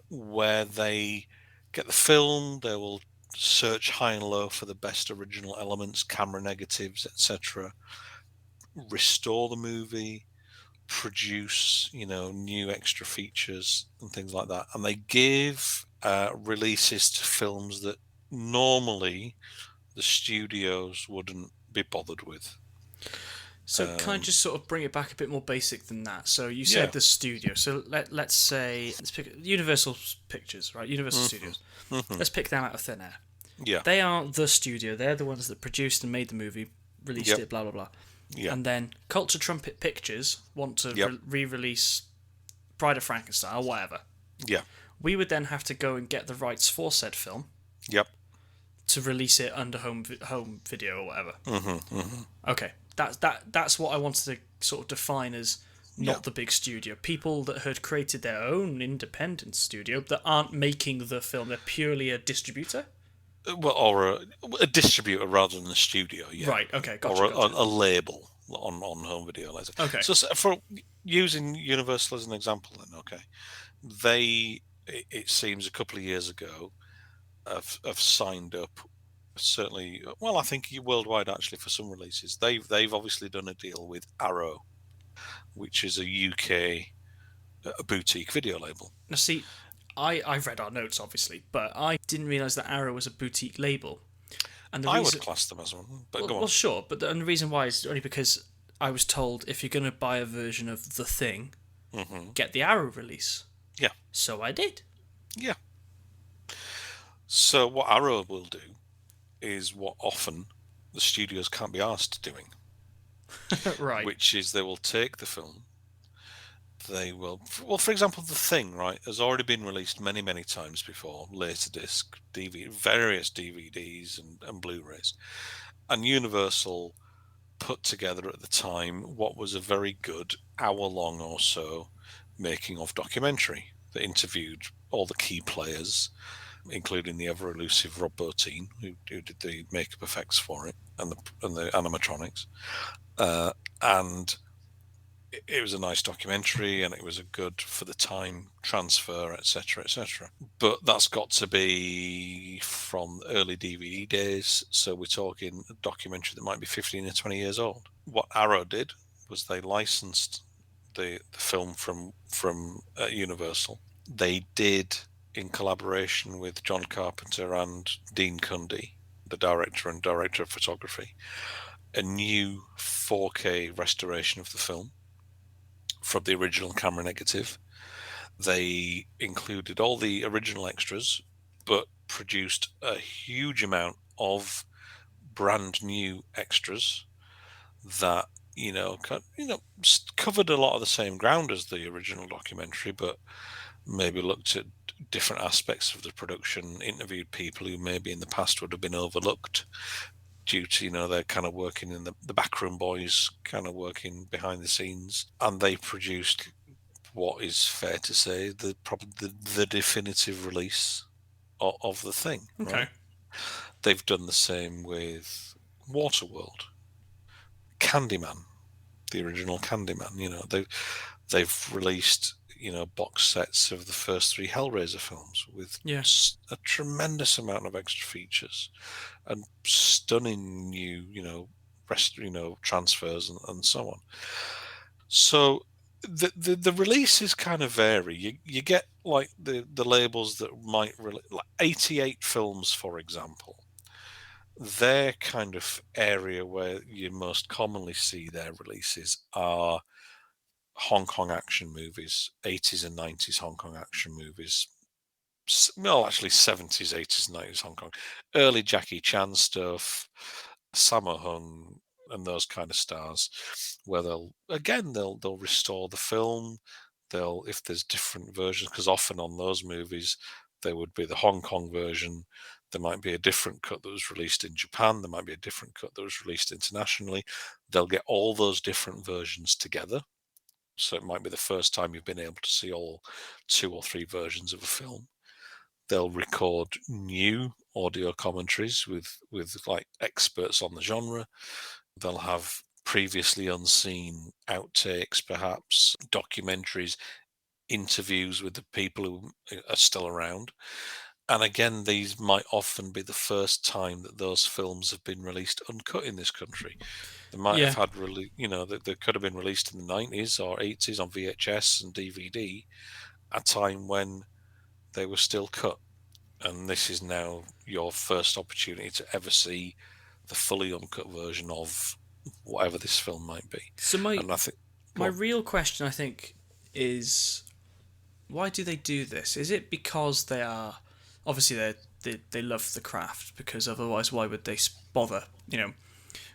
where they get the film, they will search high and low for the best original elements, camera negatives, etc., restore the movie, produce new extra features and things like that, and they give releases to films that normally the studios wouldn't be bothered with. So can I just sort of bring it back a bit more basic than that? So you said the studio, so let's pick Universal Pictures, right? Universal Studios. Let's pick them out of thin air. They are the studio, they're the ones that produced and made the movie, released it, blah blah blah. And then Culture Trumpet Pictures want to re-release Bride of Frankenstein or whatever. We would then have to go and get the rights for said film. To release it under home video or whatever. Okay, that's what I wanted to sort of define as not the big studio. People that had created their own independent studio that aren't making the film; they're purely a distributor. Well, or a distributor rather than a studio, Right, okay, gotcha. Or a label on home video later. Okay. So for using Universal as an example then, okay, it seems a couple of years ago have signed up, certainly, well, I think worldwide actually for some releases. They've obviously done a deal with Arrow, which is a UK boutique video label. Now see, I've read our notes, obviously, but I didn't realise that Arrow was a boutique label. And I would class them as one, but go on. Well, sure, but the reason why is only because I was told if you're going to buy a version of The Thing, get the Arrow release. Yeah. So I did. Yeah. So what Arrow will do is what often the studios can't be asked doing. Right. Which is they will take the film, they will... Well, for example, The Thing, right, has already been released many, many times before. Laserdisc, DVD, various DVDs and Blu-rays. And Universal put together at the time what was a very good hour-long or so making-of documentary that interviewed all the key players, including the ever-elusive Rob Burton, who did the makeup effects for it, and the animatronics. And it was a nice documentary, and it was a good for the time transfer, etc., etc. But that's got to be from early DVD days, so we're talking a documentary that might be 15 or 20 years old. What Arrow did was they licensed the film from Universal. They did, in collaboration with John Carpenter and Dean Cundy, the director of photography, a new 4K restoration of the film from the original camera negative. They included all the original extras, but produced a huge amount of brand new extras that covered a lot of the same ground as the original documentary, but maybe looked at different aspects of the production, interviewed people who maybe in the past would have been overlooked due to, they're kind of working in the backroom boys, kind of working behind the scenes, and they produced what is fair to say probably the definitive release of the thing, Okay. right? They've done the same with Waterworld, Candyman, the original Candyman. They've released box sets of the first three Hellraiser films with Yeah. a tremendous amount of extra features and stunning new transfers and so on. So the releases kind of vary. You get like the labels that might like 88 films, for example. Their kind of area where you most commonly see their releases are Hong Kong action movies, 80s and 90s Hong Kong action movies. Well, actually, 70s, 80s, 90s Hong Kong. Early Jackie Chan stuff, Sammo Hung, and those kind of stars, where they'll restore the film. If there's different versions, because often on those movies there would be the Hong Kong version. There might be a different cut that was released in Japan. There might be a different cut that was released internationally. They'll get all those different versions together. So it might be the first time you've been able to see all two or three versions of a film. They'll record new audio commentaries with like experts on the genre. They'll have previously unseen outtakes, perhaps documentaries, interviews with the people who are still around. And again, these might often be the first time that those films have been released uncut in this country. They might have Yeah. had they could have been released in the 90s or 80s on VHS and DVD, a time when they were still cut. And this is now your first opportunity to ever see the fully uncut version of whatever this film might be. So And I think, my go on. real question, I think, is why do they do this? Is it because they are obviously they love the craft? Because otherwise, why would they bother?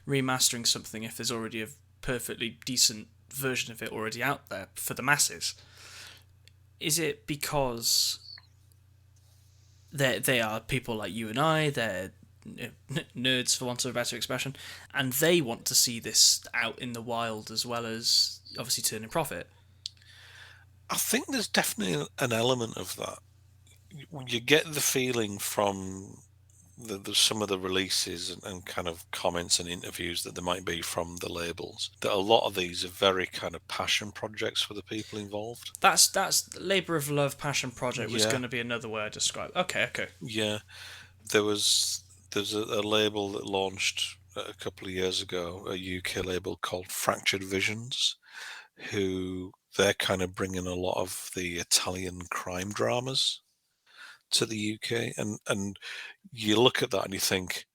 Remastering something if there's already a perfectly decent version of it already out there for the masses? Is it because they are people like you and I? They're nerds, for want of a better expression, and they want to see this out in the wild as well as obviously turning profit. I think there's definitely an element of that. You get the feeling from some of the releases and kind of comments and interviews that there might be from the labels that a lot of these are very kind of passion projects for the people involved. That's labour of love, passion project was Yeah, going to be another word I describe. Okay, okay. yeah. There's a label that launched a couple of years ago, a UK label called Fractured Visions, who they're kind of bringing a lot of the Italian crime dramas to the UK, and you look at that and you think,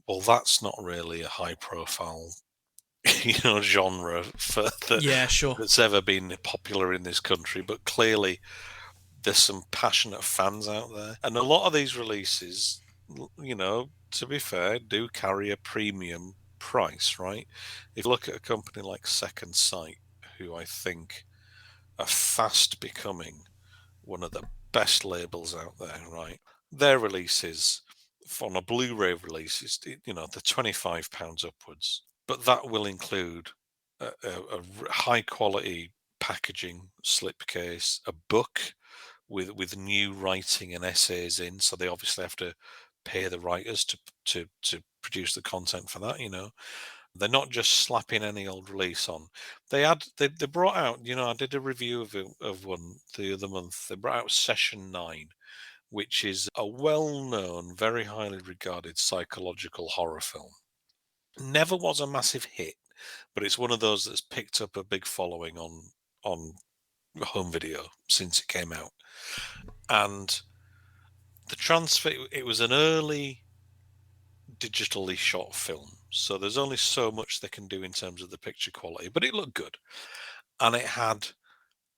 well, that's not really a high profile genre Yeah, sure. that's ever been popular in this country, but clearly there's some passionate fans out there, and a lot of these releases, to be fair, do carry a premium price, right? If you look at a company like Second Sight, who I think are fast becoming one of the best labels out there, right? Their releases on a Blu-ray release is, they're £25 upwards, but that will include a high quality packaging, slipcase, a book with new writing and essays in. So they obviously have to pay the writers to produce the content for that. They're not just slapping any old release on. They brought out, I did a review of one the other month. They brought out Session 9, which is a well-known, very highly regarded psychological horror film. Never was a massive hit, but it's one of those that's picked up a big following on home video since it came out. And the transfer, it was an early digitally shot film, so there's only so much they can do in terms of the picture quality, but it looked good, and it had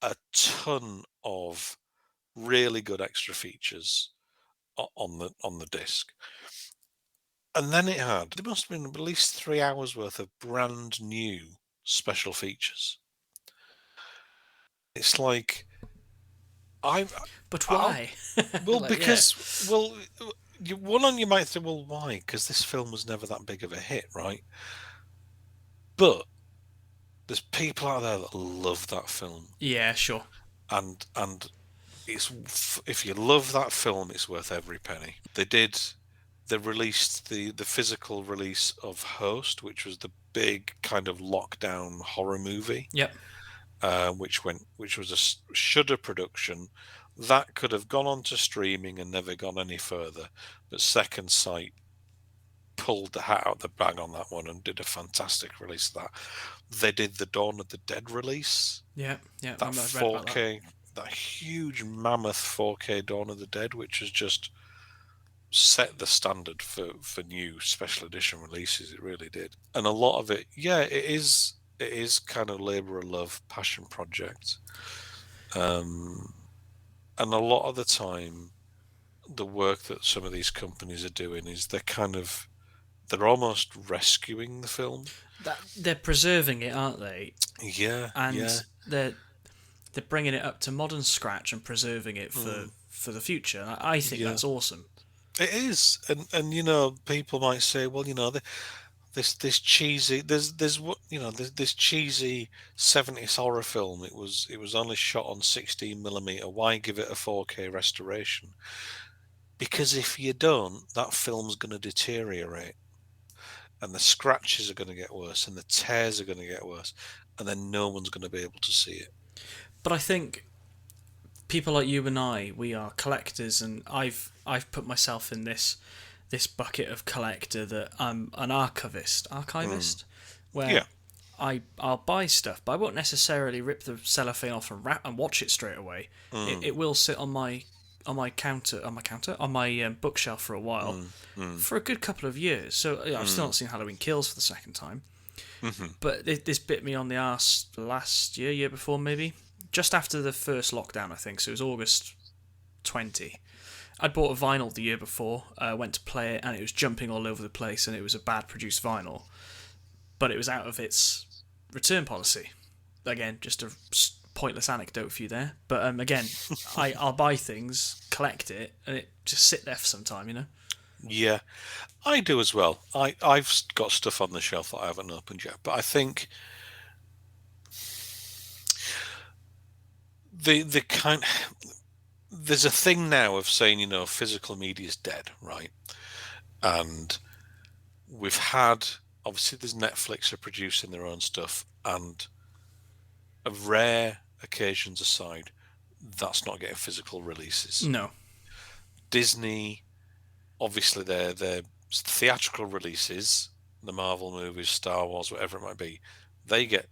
a ton of really good extra features on the disc. And then there must have been at least 3 hours worth of brand new special features. It's like But I'll why? well Like, yeah. because well one on you might say, well, why? Because this film was never that big of a hit, right? But there's people out there that love that film, Yeah, sure. and it's if you love that film, it's worth every penny. They released the physical release of Host, which was the big kind of lockdown horror movie, Yep. which was a Shudder production that could have gone on to streaming and never gone any further, but Second Sight pulled the hat out of the bag on that one and did a fantastic release of that. They did the Dawn of the Dead release, Yeah, yeah. that I've read about that. 4K, that huge mammoth 4K Dawn of the Dead, which has just set the standard for new special edition releases. It really did. And a lot of it, yeah, it is kind of labor of love, passion project. And a lot of the time, the work that some of these companies are doing is they're almost rescuing the film. That they're preserving it, aren't they? Yeah, yeah. And they're bringing it up to modern scratch and preserving it for the future. I think Yeah, that's awesome. it is. And you know, people might say, well, you know, this cheesy there's what you know this cheesy 70s horror film. It was only shot on 16mm. Why give it a 4K restoration? Because if you don't, that film's going to deteriorate, and the scratches are going to get worse, and the tears are going to get worse, and then no one's going to be able to see it. But I think people like you and I, we are collectors, and I've put myself in this bucket of collector that I'm an archivist, where Yeah. I'll buy stuff, but I won't necessarily rip the cellophane off and wrap and watch it straight away. It will sit on my bookshelf for a while, for a good couple of years. So I've still not seen Halloween Kills for the second time, but this bit me on the arse last year before maybe, just after the first lockdown I think. So it was August 20. I'd bought a vinyl the year before, went to play it, and it was jumping all over the place, and it was a bad produced vinyl, but it was out of its return policy. Again, just a pointless anecdote for you there. But again, I'll buy things, collect it, and it just sit there for some time, you know? Yeah, I do as well. I've got stuff on the shelf that I haven't opened yet, but I think the kind there's a thing now of saying, you know, physical media is dead, right? And we've had, obviously there's Netflix are producing their own stuff, and of rare occasions aside, that's not getting physical releases. No. Disney, obviously their theatrical releases, the Marvel movies, Star Wars, whatever it might be, they get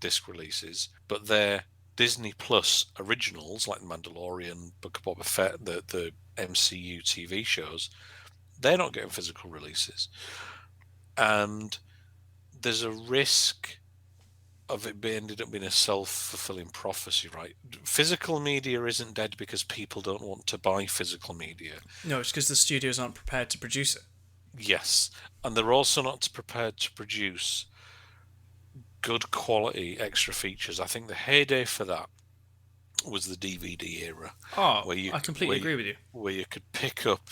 disc releases, but their Disney Plus originals like Mandalorian, Book of Boba Fett, the MCU TV shows, they're not getting physical releases, and there's a risk of it ended up being a self-fulfilling prophecy, right? Physical media isn't dead because people don't want to buy physical media. No, it's because the studios aren't prepared to produce it. Yes, and they're also not prepared to produce good quality extra features. I think the heyday for that was the DVD era, Oh, I completely agree with you. where you could pick up.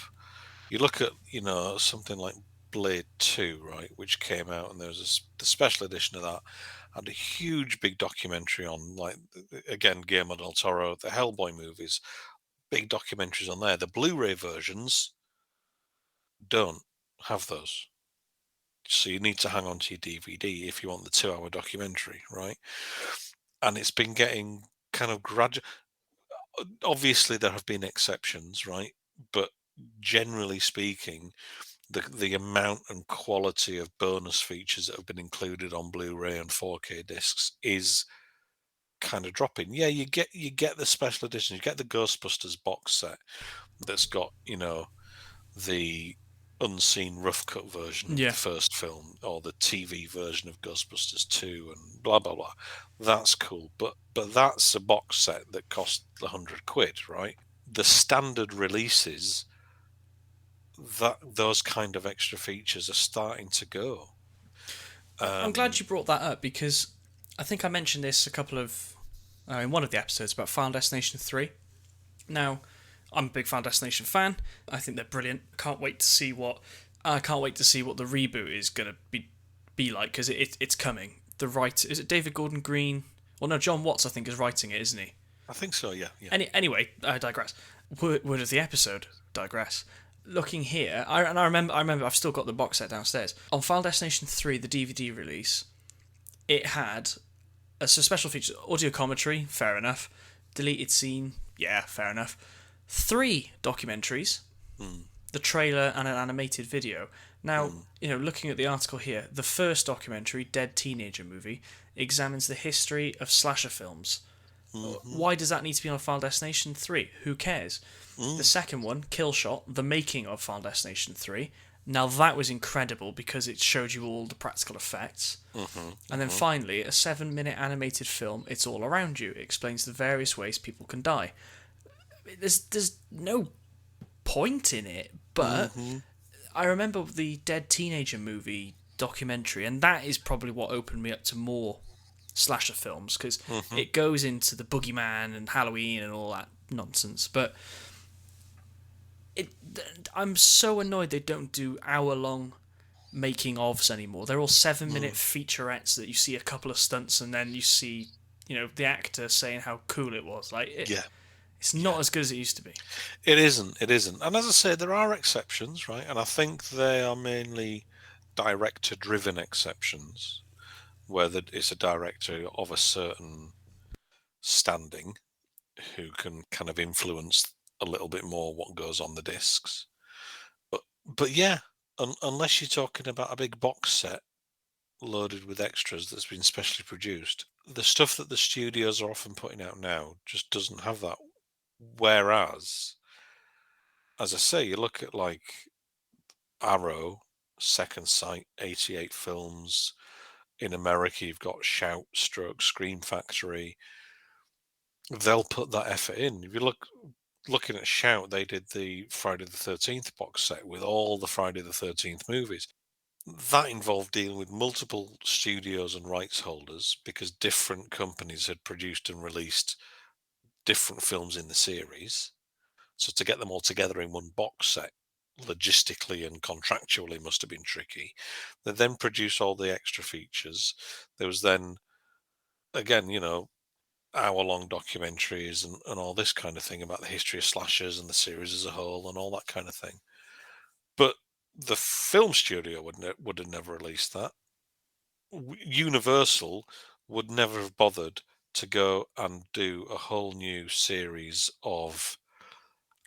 You look at something like Blade 2, right, which came out, and there was the special edition of that, and a huge big documentary on, like, again, Guillermo del Toro, the Hellboy movies, big documentaries on there. The Blu-ray versions don't have those. So you need to hang on to your DVD if you want the 2-hour documentary, right? And it's been getting kind of gradual. Obviously, there have been exceptions, right? But generally speaking, the amount and quality of bonus features that have been included on Blu-ray and 4K discs is kind of dropping. Yeah, you get the special edition, you get the Ghostbusters box set that's got the unseen rough cut version of the Yeah. first film, or the TV version of Ghostbusters 2, and blah blah blah. That's cool, but that's a box set that cost £100, right? The standard releases, that those kind of extra features are starting to go. I'm glad you brought that up, because I think I mentioned this in one of the episodes about Final Destination 3. Now, I'm a big Final Destination fan. I think they're brilliant. I can't wait to see what the reboot is going to be like, because it's coming. The writer, is it David Gordon Green? Well, no, John Watts, I think, is writing it, isn't he? I think so, yeah. Anyway, I digress. Word of the episode, digress. Looking here, I remember I've still got the box set downstairs. On Final Destination 3, the DVD release, it had a special feature, audio commentary, fair enough. Deleted scene, yeah, fair enough. 3 documentaries, the trailer and an animated video. Now, looking at the article here, the first documentary, Dead Teenager Movie, examines the history of slasher films. Why does that need to be on Final Destination 3? Who cares? The second one, Kill Shot, the making of Final Destination 3. Now that was incredible because it showed you all the practical effects. And then finally, a 7-minute animated film, It's All Around You. It explains the various ways people can die. There's no point in it, but I remember the Dead Teenager Movie documentary, and that is probably what opened me up to more slasher films, because it goes into the boogeyman and Halloween and all that nonsense. But I'm so annoyed they don't do hour-long making ofs anymore. They're all 7-minute featurettes that you see a couple of stunts and then you see, the actor saying how cool it was. It's not as good as it used to be. It isn't. And as I say, there are exceptions, right? And I think they are mainly director-driven exceptions, where it's a director of a certain standing who can kind of influence a little bit more what goes on the discs. But yeah, unless you're talking about a big box set loaded with extras that's been specially produced, the stuff that the studios are often putting out now just doesn't have that. Whereas, as I say, you look at like Arrow, Second Sight, 88 Films. In America, you've got Shout, Stroke, Scream Factory. They'll put that effort in. If you looking at Shout, they did the Friday the 13th box set with all the Friday the 13th movies. That involved dealing with multiple studios and rights holders because different companies had produced and released different films in the series. So to get them all together in one box set, logistically and contractually, must have been tricky. They then produced all the extra features. There was then, again, hour-long documentaries and all this kind of thing about the history of slashers and the series as a whole and all that kind of thing. But the film studio would have never released that. Universal would never have bothered to go and do a whole new series of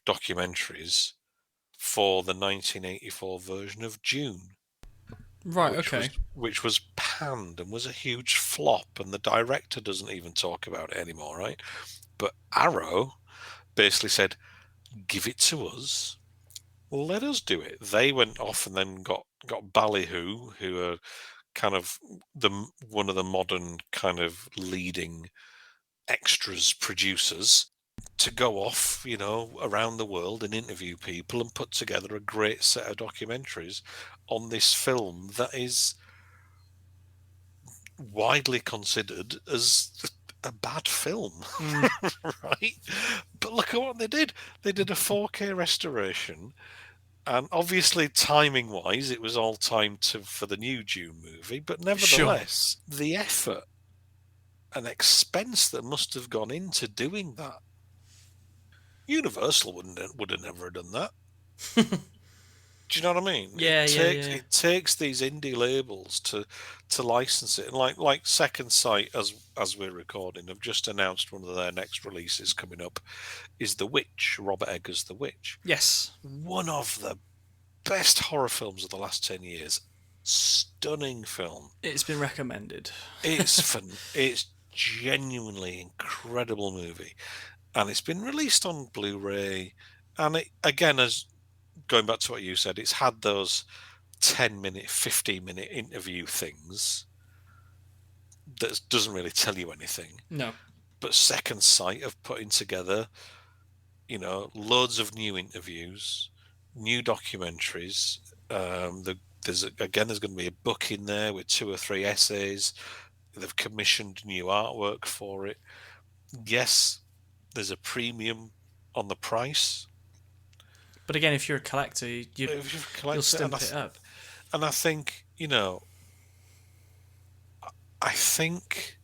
documentaries for the 1984 version of June. Right, Which was panned and was a huge flop, and the director doesn't even talk about it anymore, right? But Arrow basically said, give it to us, let us do it. They went off and then got Ballyhoo, who are kind of one of the modern kind of leading extras producers, to go off, around the world and interview people and put together a great set of documentaries on this film that is widely considered as a bad film, right? But look at what they did. They did a 4K restoration, and obviously timing-wise, it was all timed for the new June movie, but nevertheless, the effort and expense that must have gone into doing that, Universal would have never done that. Do you know what I mean? Yeah, It takes these indie labels to license it, and like Second Sight, as we're recording, have just announced one of their next releases coming up is The Witch, Robert Eggers' The Witch. Yes, one of the best horror films of the last 10 years. Stunning film. It's been recommended. It's fun. It's genuinely incredible movie, and it's been released on Blu-ray. And it, again, as going back to what you said, it's had those 10-minute, 15-minute interview things that doesn't really tell you anything. No. But Second Sight of putting together, loads of new interviews, new documentaries. The there's going to be a book in there with 2 or 3 essays. They've commissioned new artwork for it. Yes, there's a premium on the price. But again, if you're a collector, you'll stimp it up. And I think, I think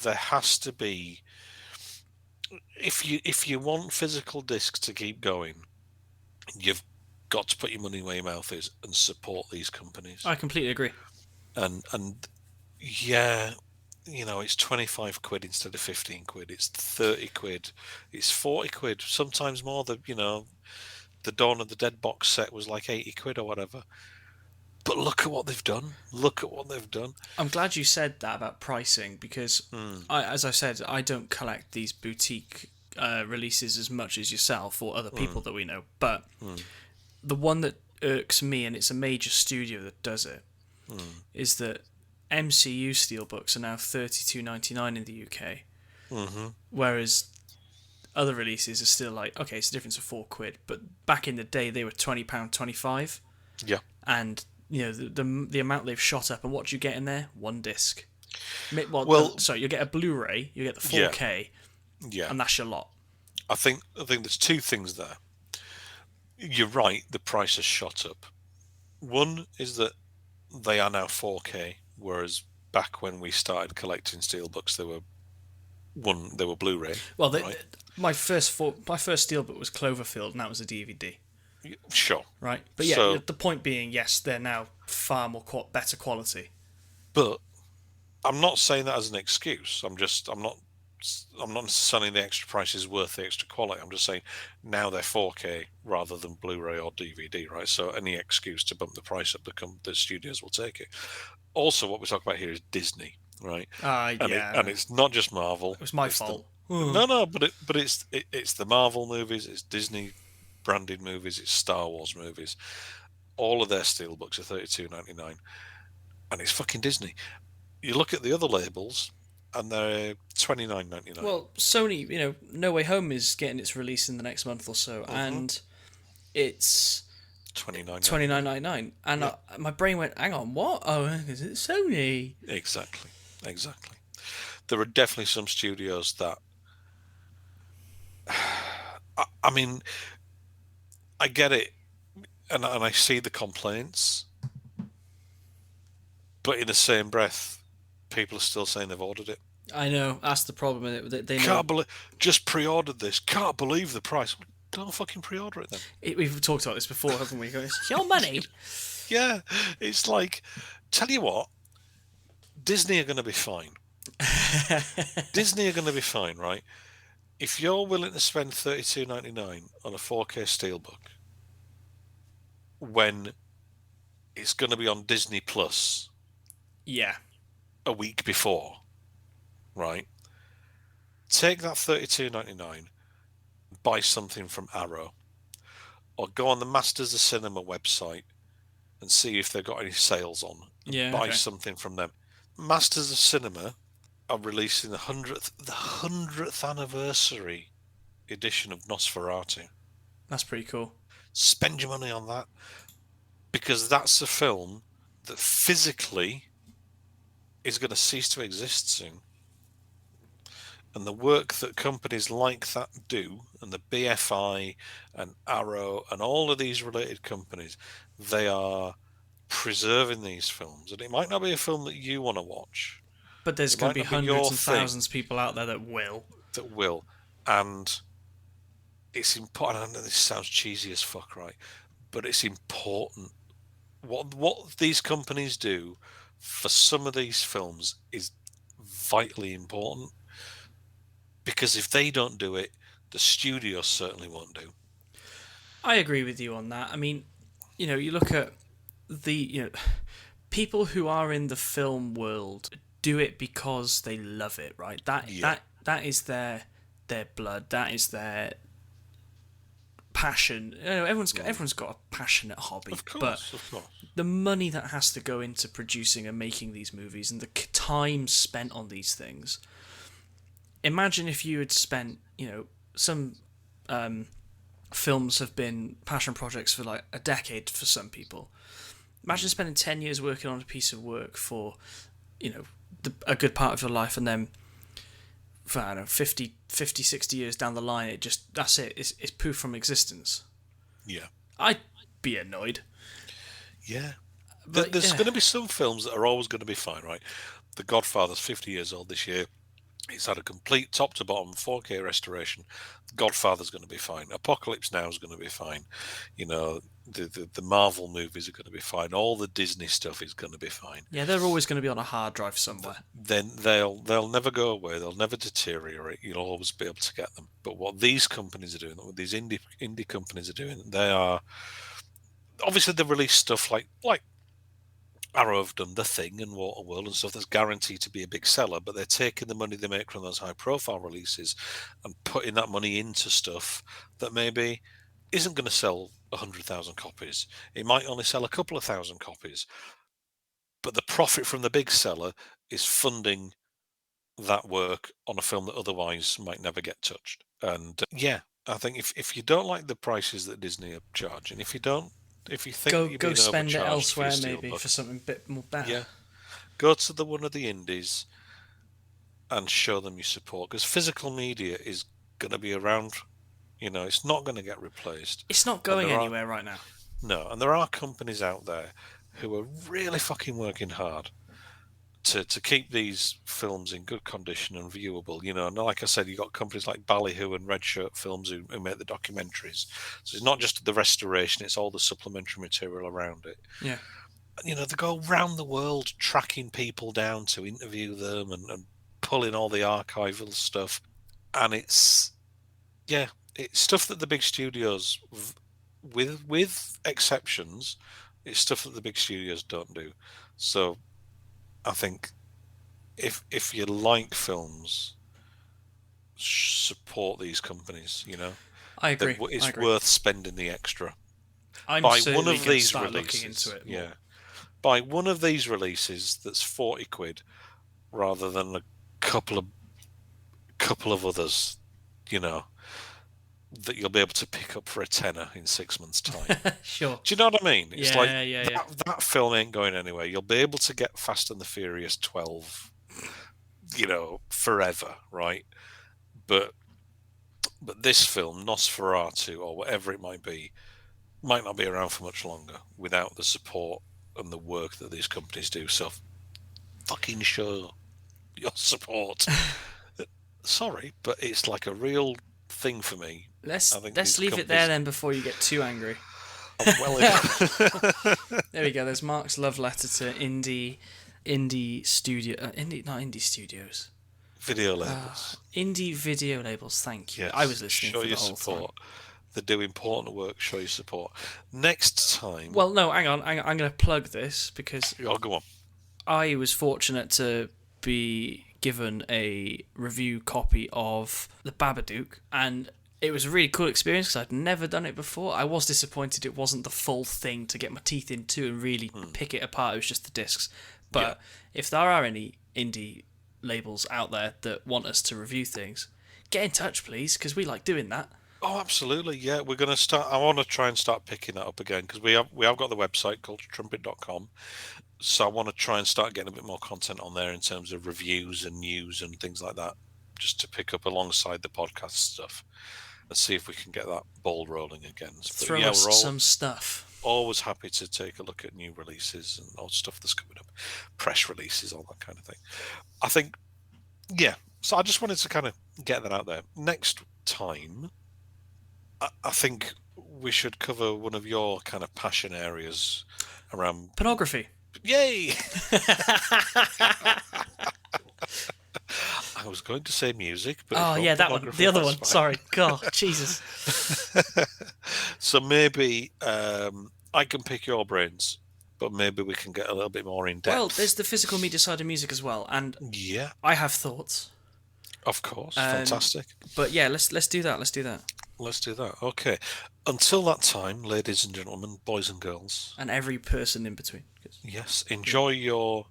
there has to be, if you want physical discs to keep going, you've got to put your money where your mouth is and support these companies. I completely agree. And yeah, it's 25 quid instead of 15 quid. It's 30 quid. It's 40 quid. Sometimes more. The Dawn of the Dead box set was like 80 quid or whatever. But look at what they've done. I'm glad you said that about pricing, because as I said, I don't collect these boutique releases as much as yourself or other people that we know. But the one that irks me, and it's a major studio that does it, is that MCU steelbooks are now $32.99 in the UK, whereas other releases are still like, okay, it's a difference of £4, but back in the day they were £20.25. Yeah, and the amount they've shot up, and what do you get in there? One disc. Sorry, you get a Blu-ray, you get the 4K, and that's your lot. I think there's 2 things there. You're right, the price has shot up. One is that they are now 4K, whereas back when we started collecting steelbooks, they were Blu-ray. Well, right? my first steelbook was Cloverfield, and that was a DVD. Sure. Right, but yeah, so, the point being, yes, they're now far more better quality. But I'm not saying that as an excuse. I'm not saying the extra price is worth the extra quality. I'm just saying now they're 4K rather than Blu-ray or DVD, right? So any excuse to bump the price up, the studios will take it. Also, what we talk about here is Disney, right? And it's not just Marvel. It was my fault. But it's the Marvel movies, it's Disney branded movies, it's Star Wars movies. All of their steelbooks are $32.99, and it's fucking Disney. You look at the other labels, and they're $29.99. Well, Sony, No Way Home is getting its release in the next month or so, and it's $29.99. And my brain went, hang on, what? Oh, is it Sony? Exactly. There are definitely some studios that, I mean, I get it, and I see the complaints, but in the same breath, people are still saying they've ordered it. I know, that's the problem. They can't believe, just pre-ordered this. Can't believe the price. Don't fucking pre-order it then. We've talked about this before, haven't we? It's your money. Yeah, it's like, tell you what, Disney are going to be fine. Disney are going to be fine, right? If you're willing to spend $32.99 on a 4K steelbook when it's going to be on Disney Plus, a week before, right? Take that $32.99, buy something from Arrow, or go on the Masters of Cinema website and see if they've got any sales on. Buy something from them. Masters of Cinema are releasing the 100th anniversary edition of Nosferatu. That's pretty cool. Spend your money on that, because that's a film that physically is going to cease to exist soon. And the work that companies like that do, and the BFI and Arrow and all of these related companies, they are preserving these films. And it might not be a film that you want to watch, but there's going to be hundreds and thousands of people out there that will. And it's important. I know this sounds cheesy as fuck, right? But it's important. What these companies do for some of these films is vitally important, because if they don't do it, the studios certainly won't do. I agree with you on that. I mean, you look at the people who are in the film world do it because they love it, right? That is their blood. That is their passion. Everyone's got a passionate hobby, of course. But the money that has to go into producing and making these movies, and the time spent on these things. Imagine if you had spent, some films have been passion projects for like a decade for some people. Imagine spending 10 years working on a piece of work for, a good part of your life, and then for, I don't know, 50, 60 years down the line, that's it. It's poof from existence. Yeah. I'd be annoyed. Yeah. But There's going to be some films that are always going to be fine, right? The Godfather's 50 years old this year. It's had a complete top to bottom 4K restoration. Godfather's going to be fine. Apocalypse Now is going to be fine. The Marvel movies are going to be fine. All the Disney stuff is going to be fine. Yeah, they're always going to be on a hard drive somewhere. Then they'll never go away. They'll never deteriorate. You'll always be able to get them. But what these companies are doing, what these indie companies are doing, they are obviously they release stuff like Arrow have done The Thing and Waterworld and stuff that's guaranteed to be a big seller, but they're taking the money they make from those high-profile releases and putting that money into stuff that maybe isn't going to sell 100,000 copies. It might only sell a couple of thousand copies, but the profit from the big seller is funding that work on a film that otherwise might never get touched. And I think if you don't like the prices that Disney are charging, if you think go spend it elsewhere, maybe for something a bit more better. Yeah, go to one of the indies and show them your support, because physical media is going to be around. It's not going to get replaced. It's not going anywhere right now. No, and there are companies out there who are really fucking working hard to keep these films in good condition and viewable. And like I said, you've got companies like Ballyhoo and Red Shirt Films who make the documentaries. So it's not just the restoration, it's all the supplementary material around it. Yeah. They go around the world tracking people down to interview them and pulling all the archival stuff. And it's stuff that the big studios, with exceptions, it's stuff that the big studios don't do. So I think if you like films, support these companies. I agree. It's worth spending the extra. I'm certainly going to start looking into it more. Yeah, buy one of these releases that's 40 quid, rather than a couple of others. That you'll be able to pick up for a tenner in 6 months' time. Sure. Do you know what I mean? It's yeah. That film ain't going anywhere. You'll be able to get Fast and the Furious 12, forever, right? But this film, Nosferatu, or whatever it might be, might not be around for much longer without the support and the work that these companies do. So fucking show your support. Sorry, but it's like a real thing for me. Let's leave it there then before you get too angry. I'm well There we go. There's Mark's love letter to indie studio, not indie studios. Video labels. Indie video labels. Thank you. Yes. I was listening for the whole support. They do important work. Show your support. Next time. Well, no, hang on. I'm going to plug this because. Oh, go on. I was fortunate to be given a review copy of The Babadook, and it was a really cool experience because I'd never done it before. I was disappointed it wasn't the full thing to get my teeth into and really pick it apart. It was just the discs. But if there are any indie labels out there that want us to review things, get in touch, please, because we like doing that. Oh, absolutely, yeah. We're going to start. I want to try and start picking that up again, because we have got the website called Trumpet.com. So I want to try and start getting a bit more content on there in terms of reviews and news and things like that, just to pick up alongside the podcast stuff and see if we can get that ball rolling again. Throw us some stuff. Always happy to take a look at new releases and all stuff that's coming up, press releases, all that kind of thing. I think, so I just wanted to kind of get that out there. Next time, I think we should cover one of your kind of passion areas around pornography. Yay! I was going to say music, but that one, the other one. Fine. Sorry, God, Jesus. So maybe I can pick your brains, but maybe we can get a little bit more in depth. Well, there's the physical media side of music as well, and I have thoughts. Of course, fantastic. But let's do that. Let's do that. Okay. Until that time, ladies and gentlemen, boys and girls, and every person in between. Yes, enjoy your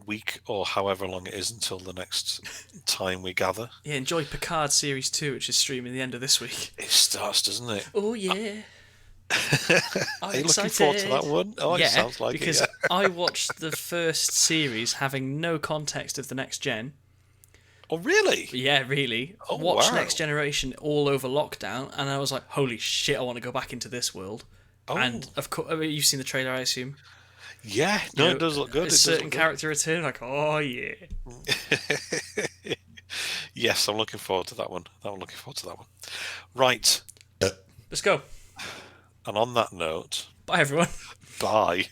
week or however long it is until the next time we gather. Yeah, enjoy Picard Series 2, which is streaming the end of this week. It starts, doesn't it? Oh, yeah. Are you looking forward to that one? Oh, it sounds like because it. I watched the first series having no context of the next gen. Oh, really? Yeah, really. Oh, Watched wow. Next Generation all over lockdown, and I was like, holy shit, I want to go back into this world. Oh. And of course, you've seen the trailer, I assume. Yeah, no, it does look good. A certain character return, like, oh yeah. Yes, I'm looking forward to that one. Right. Let's go. And on that note, Bye, everyone. bye.